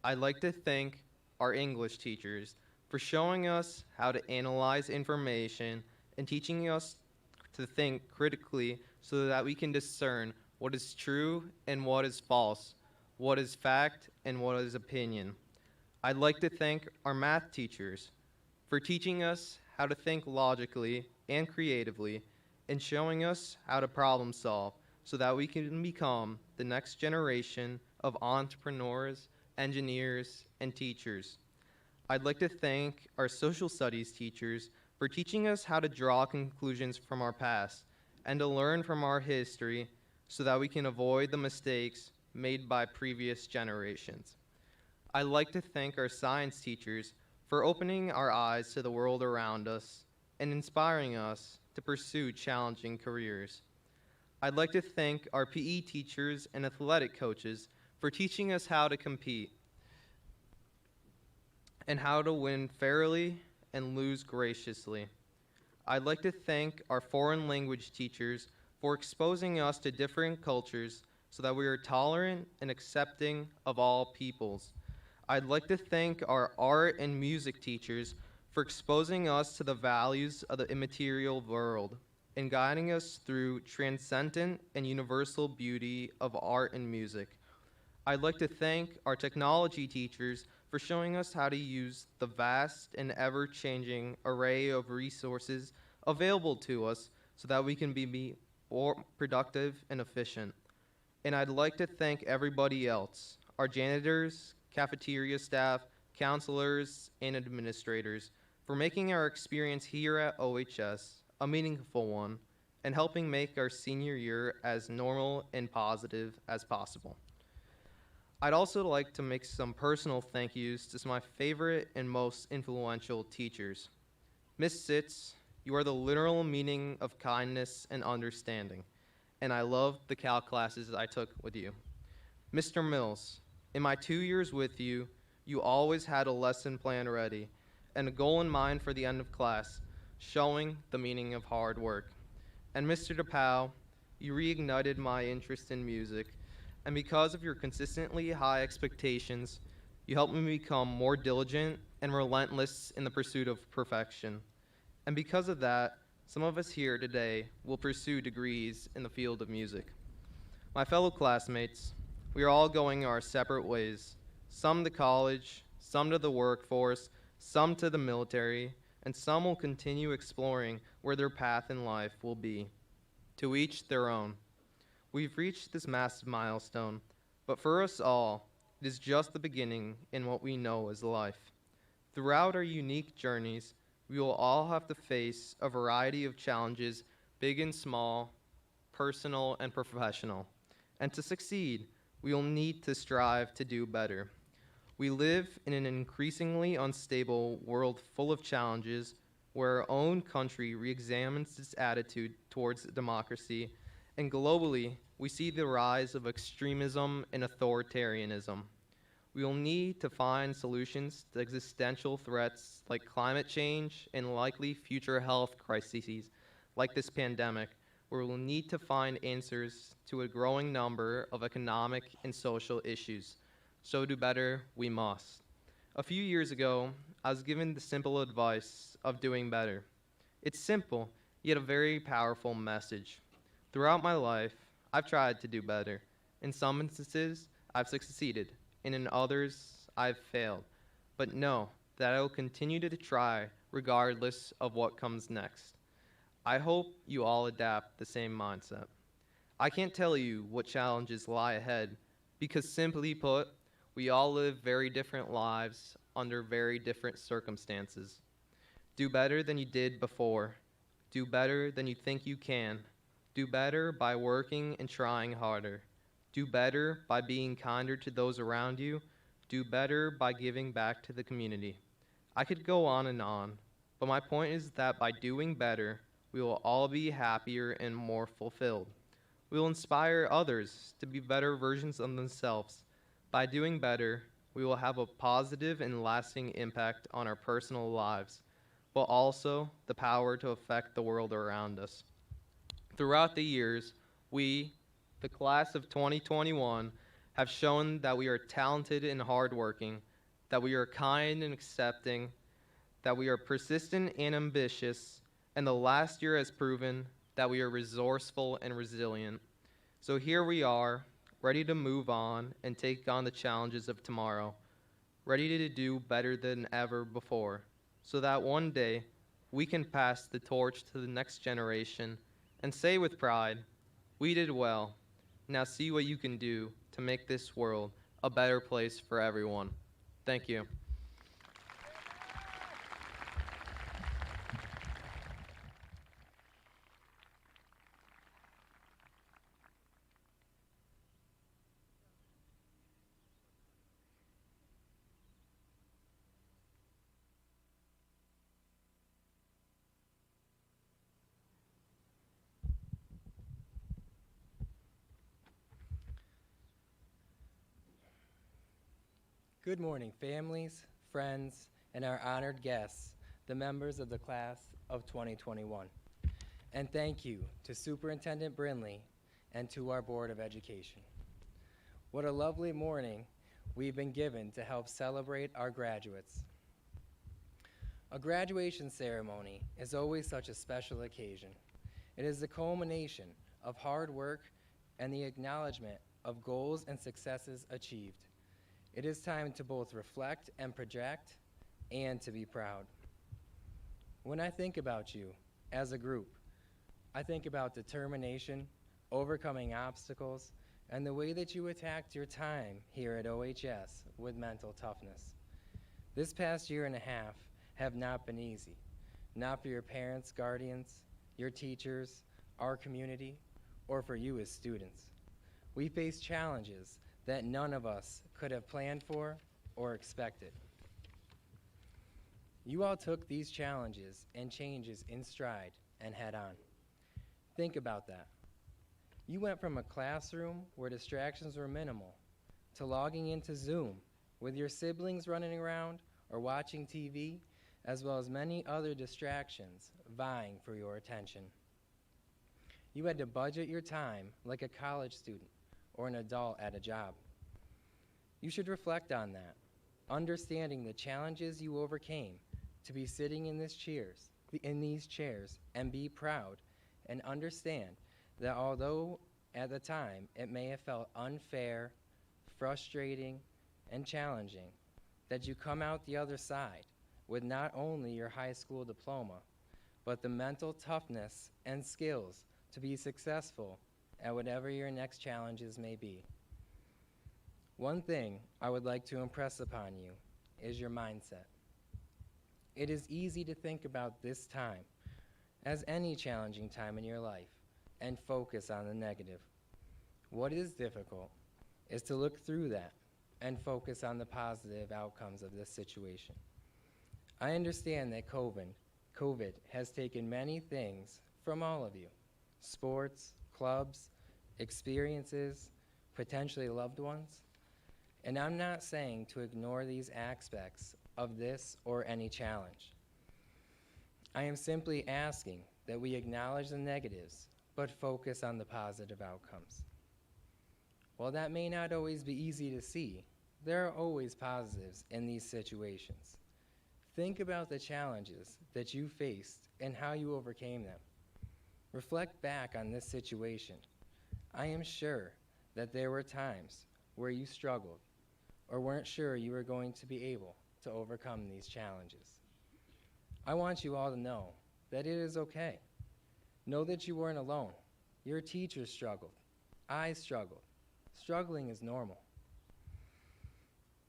I'd like to thank our English teachers for showing us how to analyze information and teaching us to think critically so that we can discern what is true and what is false, what is fact and what is opinion. I'd like to thank our math teachers for teaching us how to think logically and creatively and showing us how to problem solve so that we can become the next generation of entrepreneurs, engineers, and teachers. I'd like to thank our social studies teachers for teaching us how to draw conclusions from our past and to learn from our history so that we can avoid the mistakes made by previous generations. I'd like to thank our science teachers for opening our eyes to the world around us and inspiring us to pursue challenging careers. I'd like to thank our PE teachers and athletic coaches for teaching us how to compete and how to win fairly and lose graciously. I'd like to thank our foreign language teachers for exposing us to different cultures so that we are tolerant and accepting of all peoples. I'd like to thank our art and music teachers for exposing us to the values of the immaterial world and guiding us through transcendent and universal beauty of art and music. I'd like to thank our technology teachers for showing us how to use the vast and ever-changing array of resources available to us so that we can be productive, and efficient. And I'd like to thank everybody else, our janitors, cafeteria staff, counselors, and administrators, for making our experience here at OHS a meaningful one and helping make our senior year as normal and positive as possible. I'd also like to make some personal thank yous to my favorite and most influential teachers. Miss Sitz, you are the literal meaning of kindness and understanding, and I loved the calc classes I took with you. Mr. Mills, in my 2 years with you, you always had a lesson plan ready and a goal in mind for the end of class, showing the meaning of hard work. And Mr. DePau, you reignited my interest in music, and because of your consistently high expectations, you helped me become more diligent and relentless in the pursuit of perfection. And because of that, some of us here today will pursue degrees in the field of music. My fellow classmates, we are all going our separate ways, some to college, some to the workforce, some to the military, and some will continue exploring where their path in life will be. To each their own. We've reached this massive milestone, but for us all, it is just the beginning in what we know as life. Throughout our unique journeys, we will all have to face a variety of challenges, big and small, personal and professional. And to succeed, we will need to strive to do better. We live in an increasingly unstable world full of challenges where our own country reexamines its attitude towards democracy, and globally, we see the rise of extremism and authoritarianism. We will need to find solutions to existential threats like climate change and likely future health crises like this pandemic, where we will need to find answers to a growing number of economic and social issues. So do better, we must. A few years ago, I was given the simple advice of doing better. It's simple, yet a very powerful message. Throughout my life, I've tried to do better. In some instances, I've succeeded, and in others, I've failed. But know that I will continue to try regardless of what comes next. I hope you all adapt the same mindset. I can't tell you what challenges lie ahead, because simply put, we all live very different lives under very different circumstances. Do better than you did before. Do better than you think you can. Do better by working and trying harder. Do better by being kinder to those around you. Do better by giving back to the community. I could go on, but my point is that by doing better, we will all be happier and more fulfilled. We will inspire others to be better versions of themselves. By doing better, we will have a positive and lasting impact on our personal lives, but also the power to affect the world around us. Throughout the years, we, the class of 2021, have shown that we are talented and hardworking, that we are kind and accepting, that we are persistent and ambitious, and the last year has proven that we are resourceful and resilient. So here we are, ready to move on and take on the challenges of tomorrow, ready to do better than ever before, so that one day we can pass the torch to the next generation and say with pride, we did well. Now see what you can do to make this world a better place for everyone. Thank you. Good morning, families, friends, and our honored guests, the members of the class of 2021. And thank you to Superintendent Brindley and to our Board of Education. What a lovely morning we've been given to help celebrate our graduates. A graduation ceremony is always such a special occasion. It is the culmination of hard work and the acknowledgement of goals and successes achieved. It is time to both reflect and project, and to be proud. When I think about you as a group, I think about determination, overcoming obstacles, and the way that you attacked your time here at OHS with mental toughness. This past year and a half have not been easy, not for your parents, guardians, your teachers, our community, or for you as students. We faced challenges that none of us could have planned for or expected. You all took these challenges and changes in stride and head on. Think about that. You went from a classroom where distractions were minimal to logging into Zoom with your siblings running around or watching TV, as well as many other distractions vying for your attention. You had to budget your time like a college student or an adult at a job. You should reflect on that, understanding the challenges you overcame to be sitting in these chairs and be proud and understand that although at the time it may have felt unfair, frustrating, and challenging, that you come out the other side with not only your high school diploma, but the mental toughness and skills to be successful at whatever your next challenges may be. One thing I would like to impress upon you is your mindset. It is easy to think about this time as any challenging time in your life and focus on the negative. What is difficult is to look through that and focus on the positive outcomes of this situation. I understand that COVID has taken many things from all of you: sports, clubs, experiences, potentially loved ones. And I'm not saying to ignore these aspects of this or any challenge. I am simply asking that we acknowledge the negatives, but focus on the positive outcomes. While that may not always be easy to see, there are always positives in these situations. Think about the challenges that you faced and how you overcame them. Reflect back on this situation. I am sure that there were times where you struggled or weren't sure you were going to be able to overcome these challenges. I want you all to know that it is okay. Know that you weren't alone. Your teachers struggled. I struggled. Struggling is normal.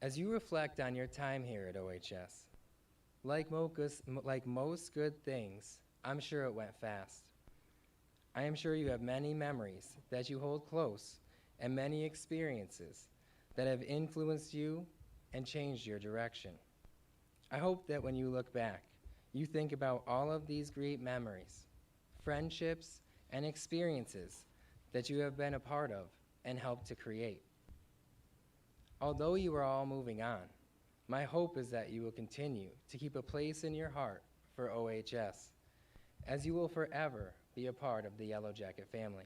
As you reflect on your time here at OHS, like most good things, I'm sure it went fast. I am sure you have many memories that you hold close and many experiences that have influenced you and changed your direction. I hope that when you look back, you think about all of these great memories, friendships, and experiences that you have been a part of and helped to create. Although you are all moving on, my hope is that you will continue to keep a place in your heart for OHS, as you will forever be a part of the Yellow Jacket family.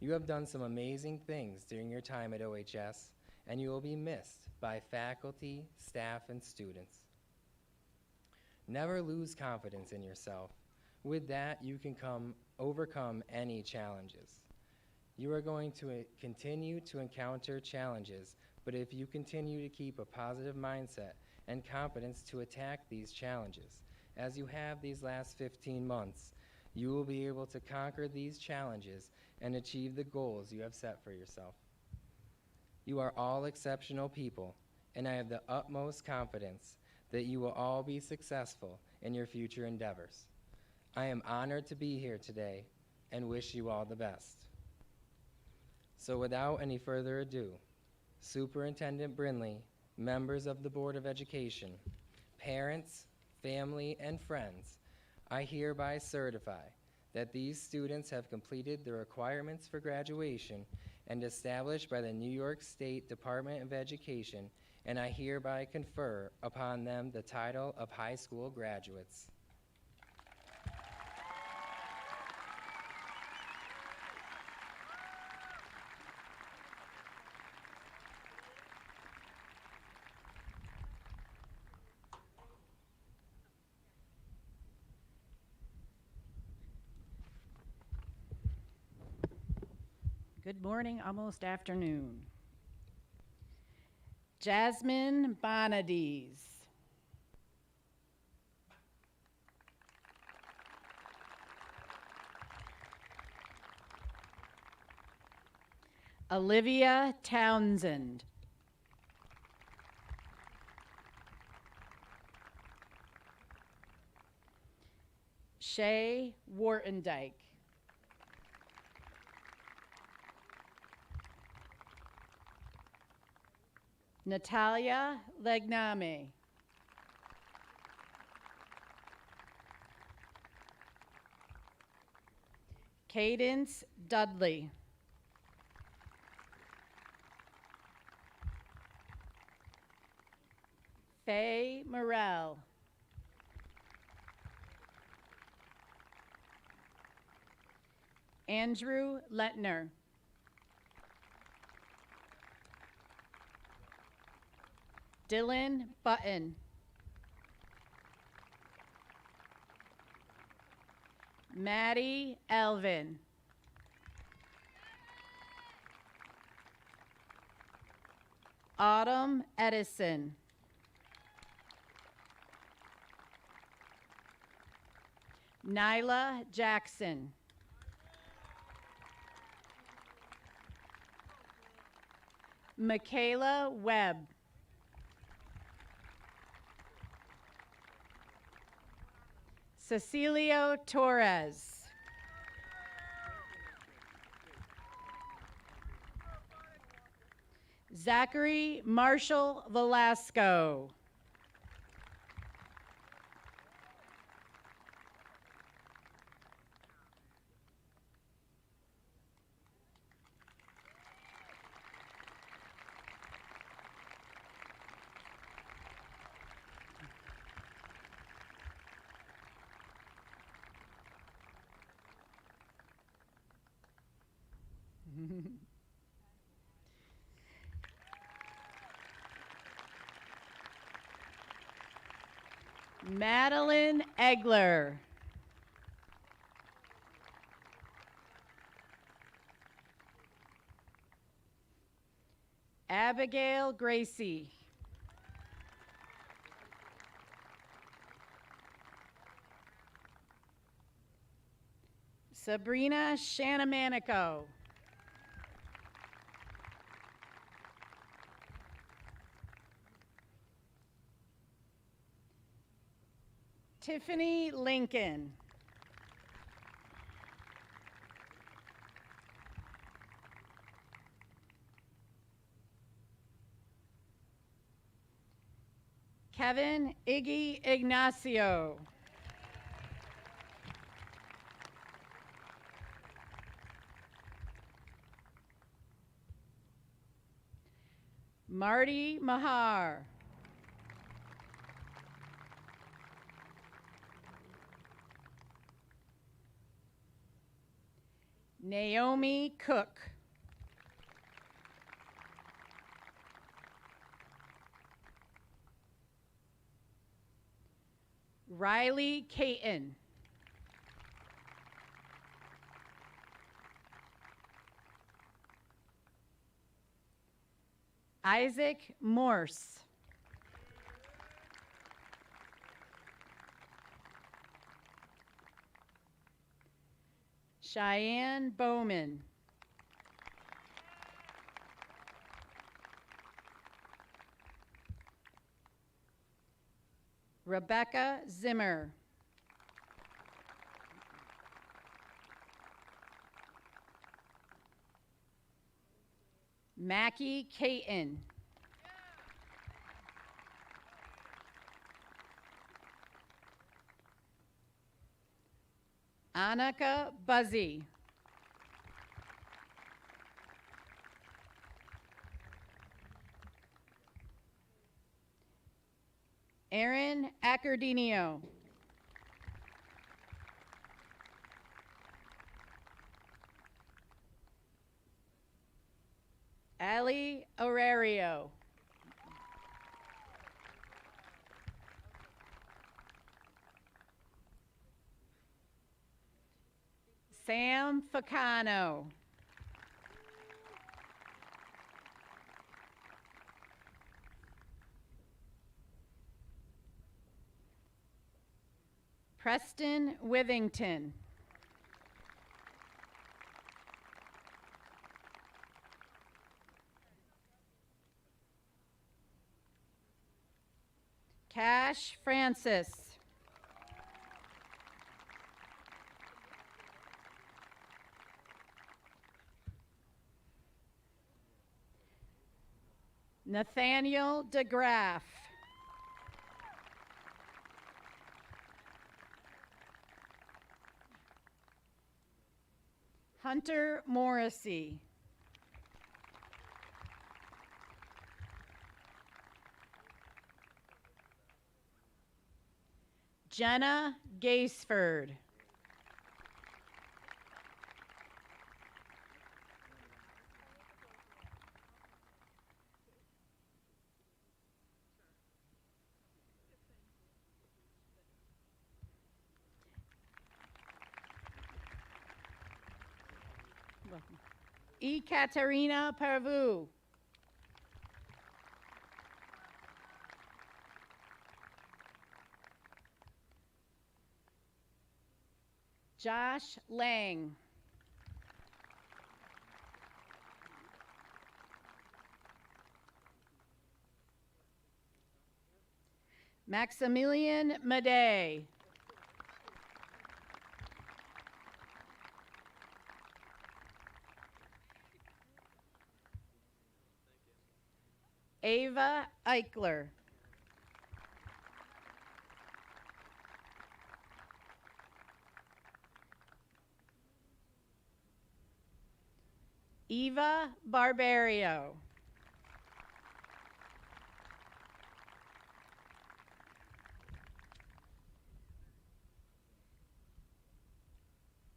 You have done some amazing things during your time at OHS, and you will be missed by faculty, staff, and students. Never lose confidence in yourself. With that, you can overcome any challenges. You are going to continue to encounter challenges, but if you continue to keep a positive mindset and confidence to attack these challenges, as you have these last 15 months, you will be able to conquer these challenges and achieve the goals you have set for yourself. You are all exceptional people, and I have the utmost confidence that you will all be successful in your future endeavors. I am honored to be here today and wish you all the best. So without any further ado, Superintendent Brindley, members of the Board of Education, parents, family, and friends, I hereby certify that these students have completed the requirements for graduation and established by the New York State Department of Education, and I hereby confer upon them the title of high school graduates. Good morning, almost afternoon. Jasmine Bonadies. Olivia Townsend. Shay Wartendike. Natalia Legname. Cadence Dudley. Faye Morrell. Andrew Letner. Dylan Button. Maddie Elvin. Autumn Edison. Nyla Jackson. Michaela Webb. Cecilio Torres. Zachary Marshall Velasco. Madeline Egler. Abigail Gracie. Sabrina Shanamanico. Tiffany Lincoln. Kevin Iggy Ignacio. Marty Mahar. Naomi Cook. Riley Caton. Isaac Morse. Cheyenne Bowman. Rebecca Zimmer. Mackie Caton. Annika Buzzy. Aaron Accordinio. Ali Aurario. Sam Facano. Preston Withington. Ash Francis. Nathaniel DeGraff. Hunter Morrissey. Jenna Gaisford. Ekaterina Parvu. Josh Lang. Maximilian Madej. Ava Eichler. Eva Barbario.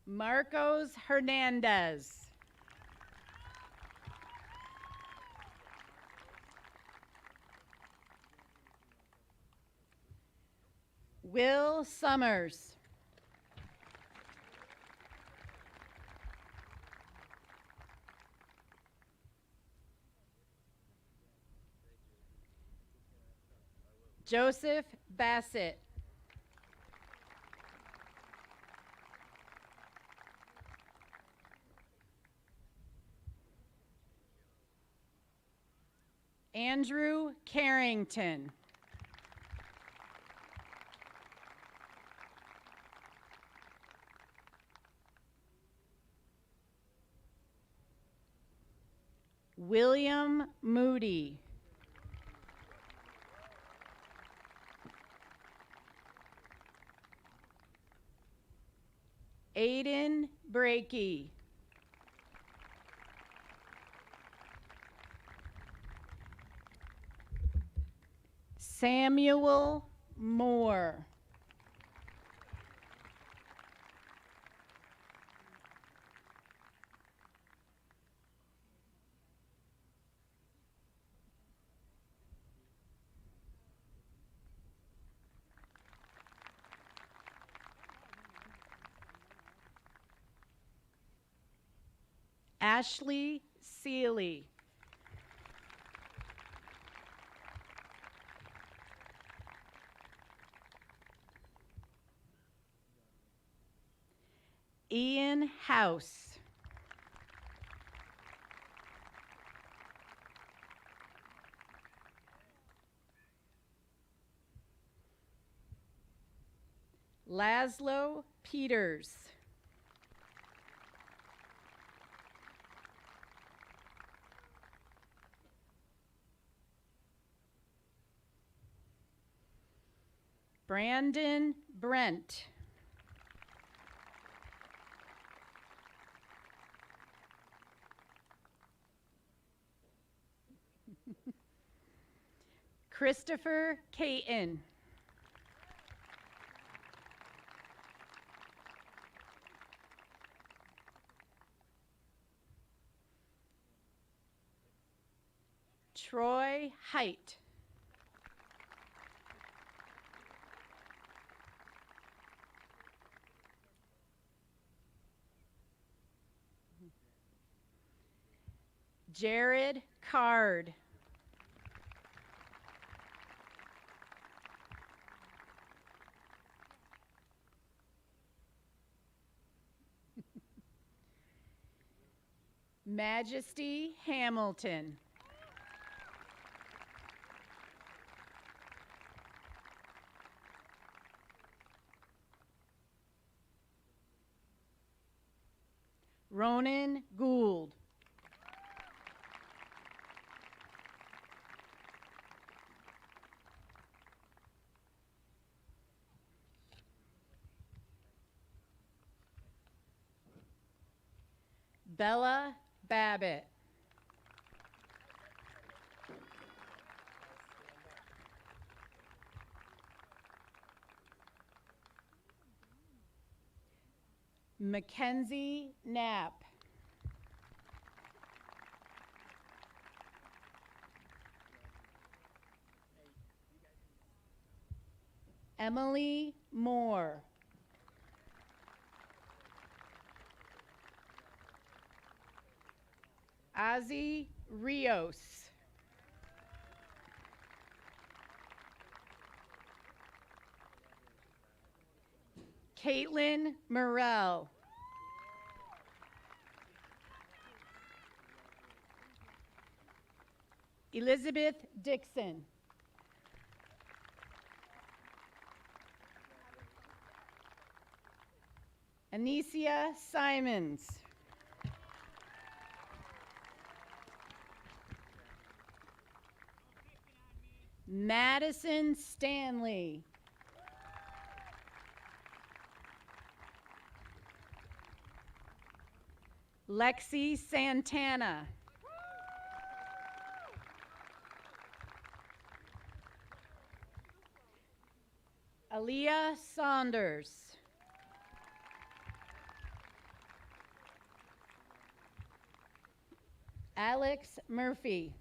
Marcos Hernandez. Will Summers. Joseph Bassett. Andrew Carrington. William Moody. Aiden Breakey. Samuel Moore. Ashley Seeley. Ian House. Laszlo Peters. Brandon Brent. Christopher Caton. Troy Height. Jared Card. Majesty Hamilton. Ronan Gould. Bella Babbitt. Mackenzie Knapp. Emily Moore. Ozzy Rios. Caitlin Morrell. Elizabeth Dixon. Anicia Simons. Madison Stanley. Lexi Santana. Aaliyah Saunders. Alex Murphy.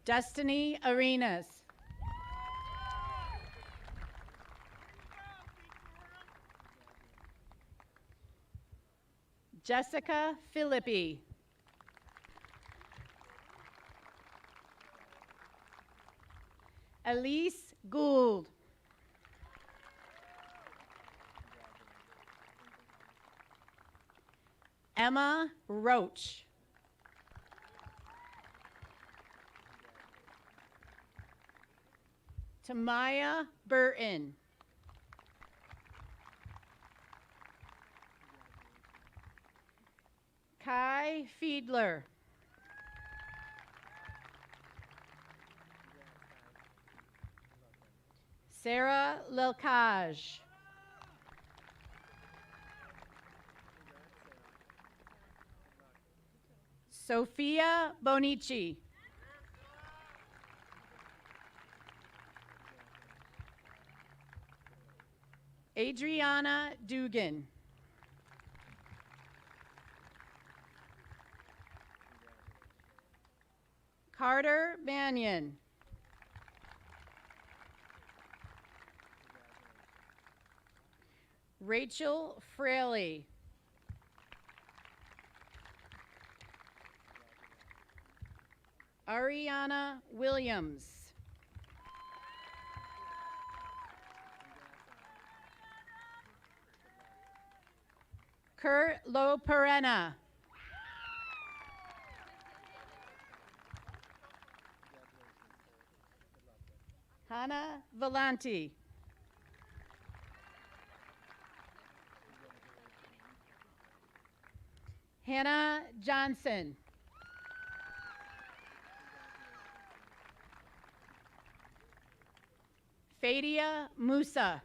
Destiny Arenas. Jessica Philippi. Elise Gould. Emma Roach. Tamaya Burton. Kai Fiedler. Sarah Lilkaj. Sophia Bonici. Adriana Dugan. Carter Mannion. Rachel Fraley. Ariana Williams. Kurt Loperena. Hannah Volanti. Hannah Johnson. Fadia Musa.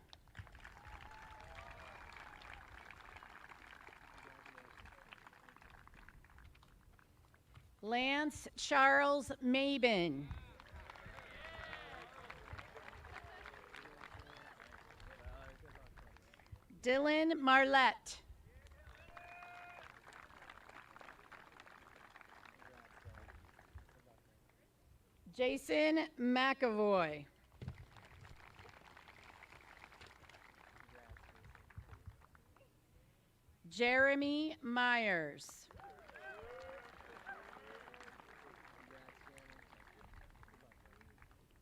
Lance Charles Mabin. Dylan Marlette. Jason McAvoy. Jeremy Myers.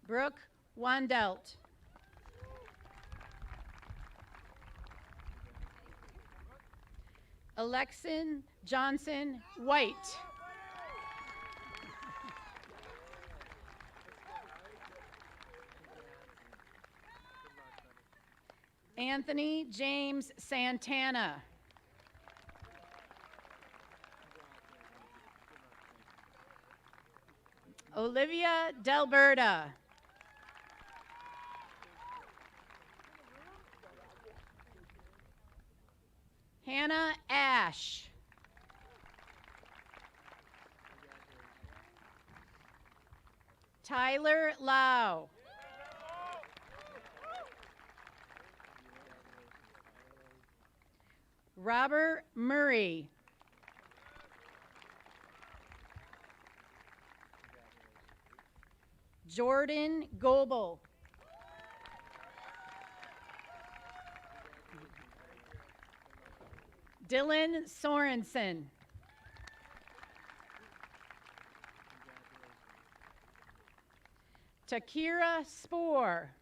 Brooke Wandelt. Alexin Johnson White. Anthony James Santana. Olivia Delberta. Hannah Ash. Tyler Lau. Robert Murray. Jordan Goebel. Dylan Sorensen. Takira Spoor.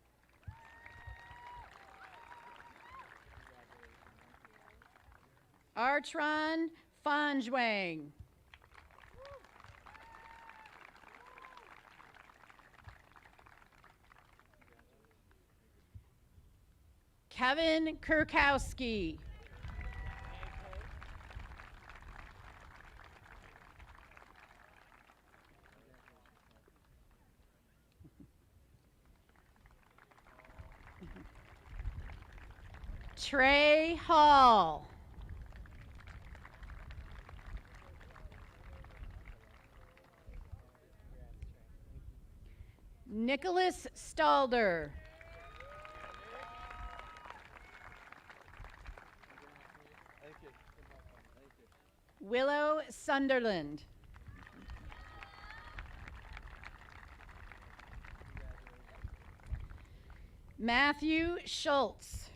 Artron Fanjuang. Kevin Kurkowski. Trey Hall. Nicholas Stalder. Willow Sunderland. Matthew Schultz.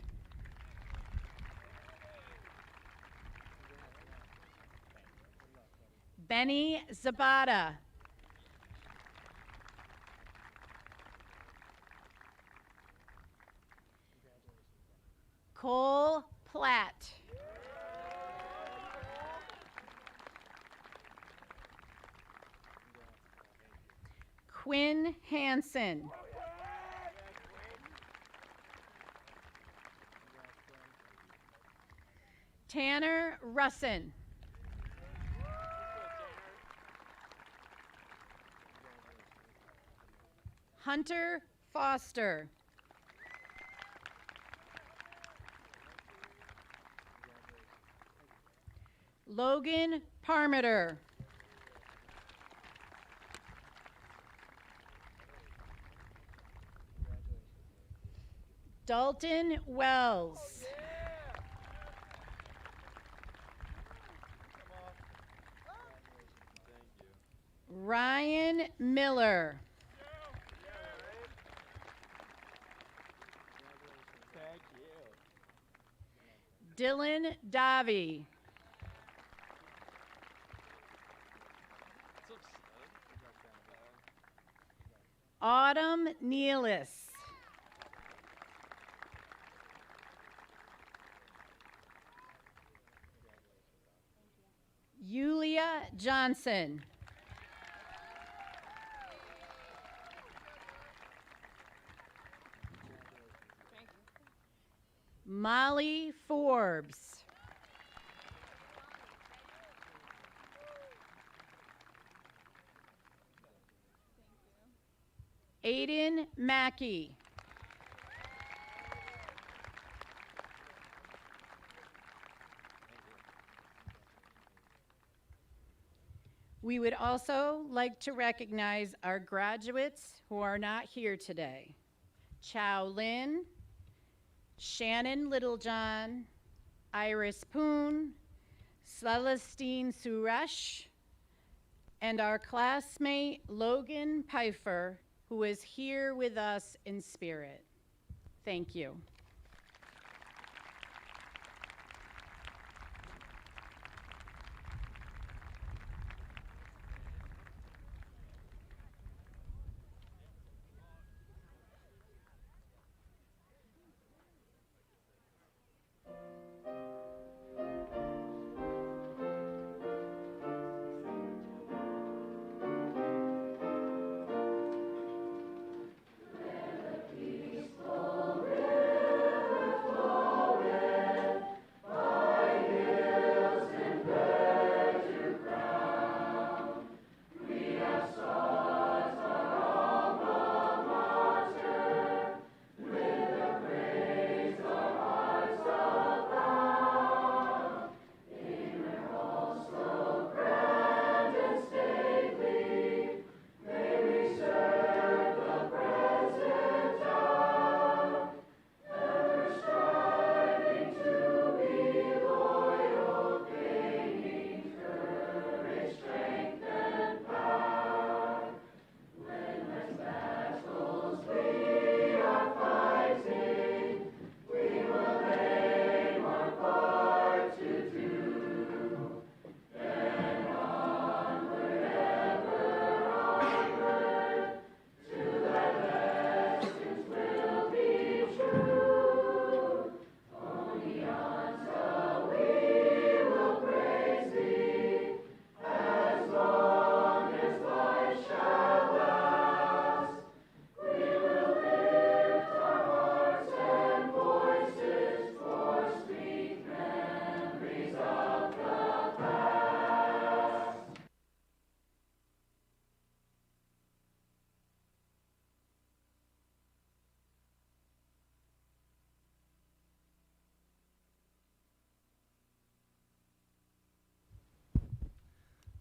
Benny Zabata. Cole Platt. Quinn Hansen. Tanner Russin. Hunter Foster. Logan Parmiter. Dalton Wells. Ryan Miller. Dylan Davi. Autumn Nealis. Yulia Johnson. Molly Forbes. Aiden Mackey. We would also like to recognize our graduates who are not here today. Chow Lin, Shannon Littlejohn, Iris Poon, Celestine Suresh, and our classmate Logan Pfeiffer, who is here with us in spirit. Thank you.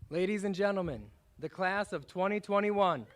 Ladies and gentlemen, the class of 2021.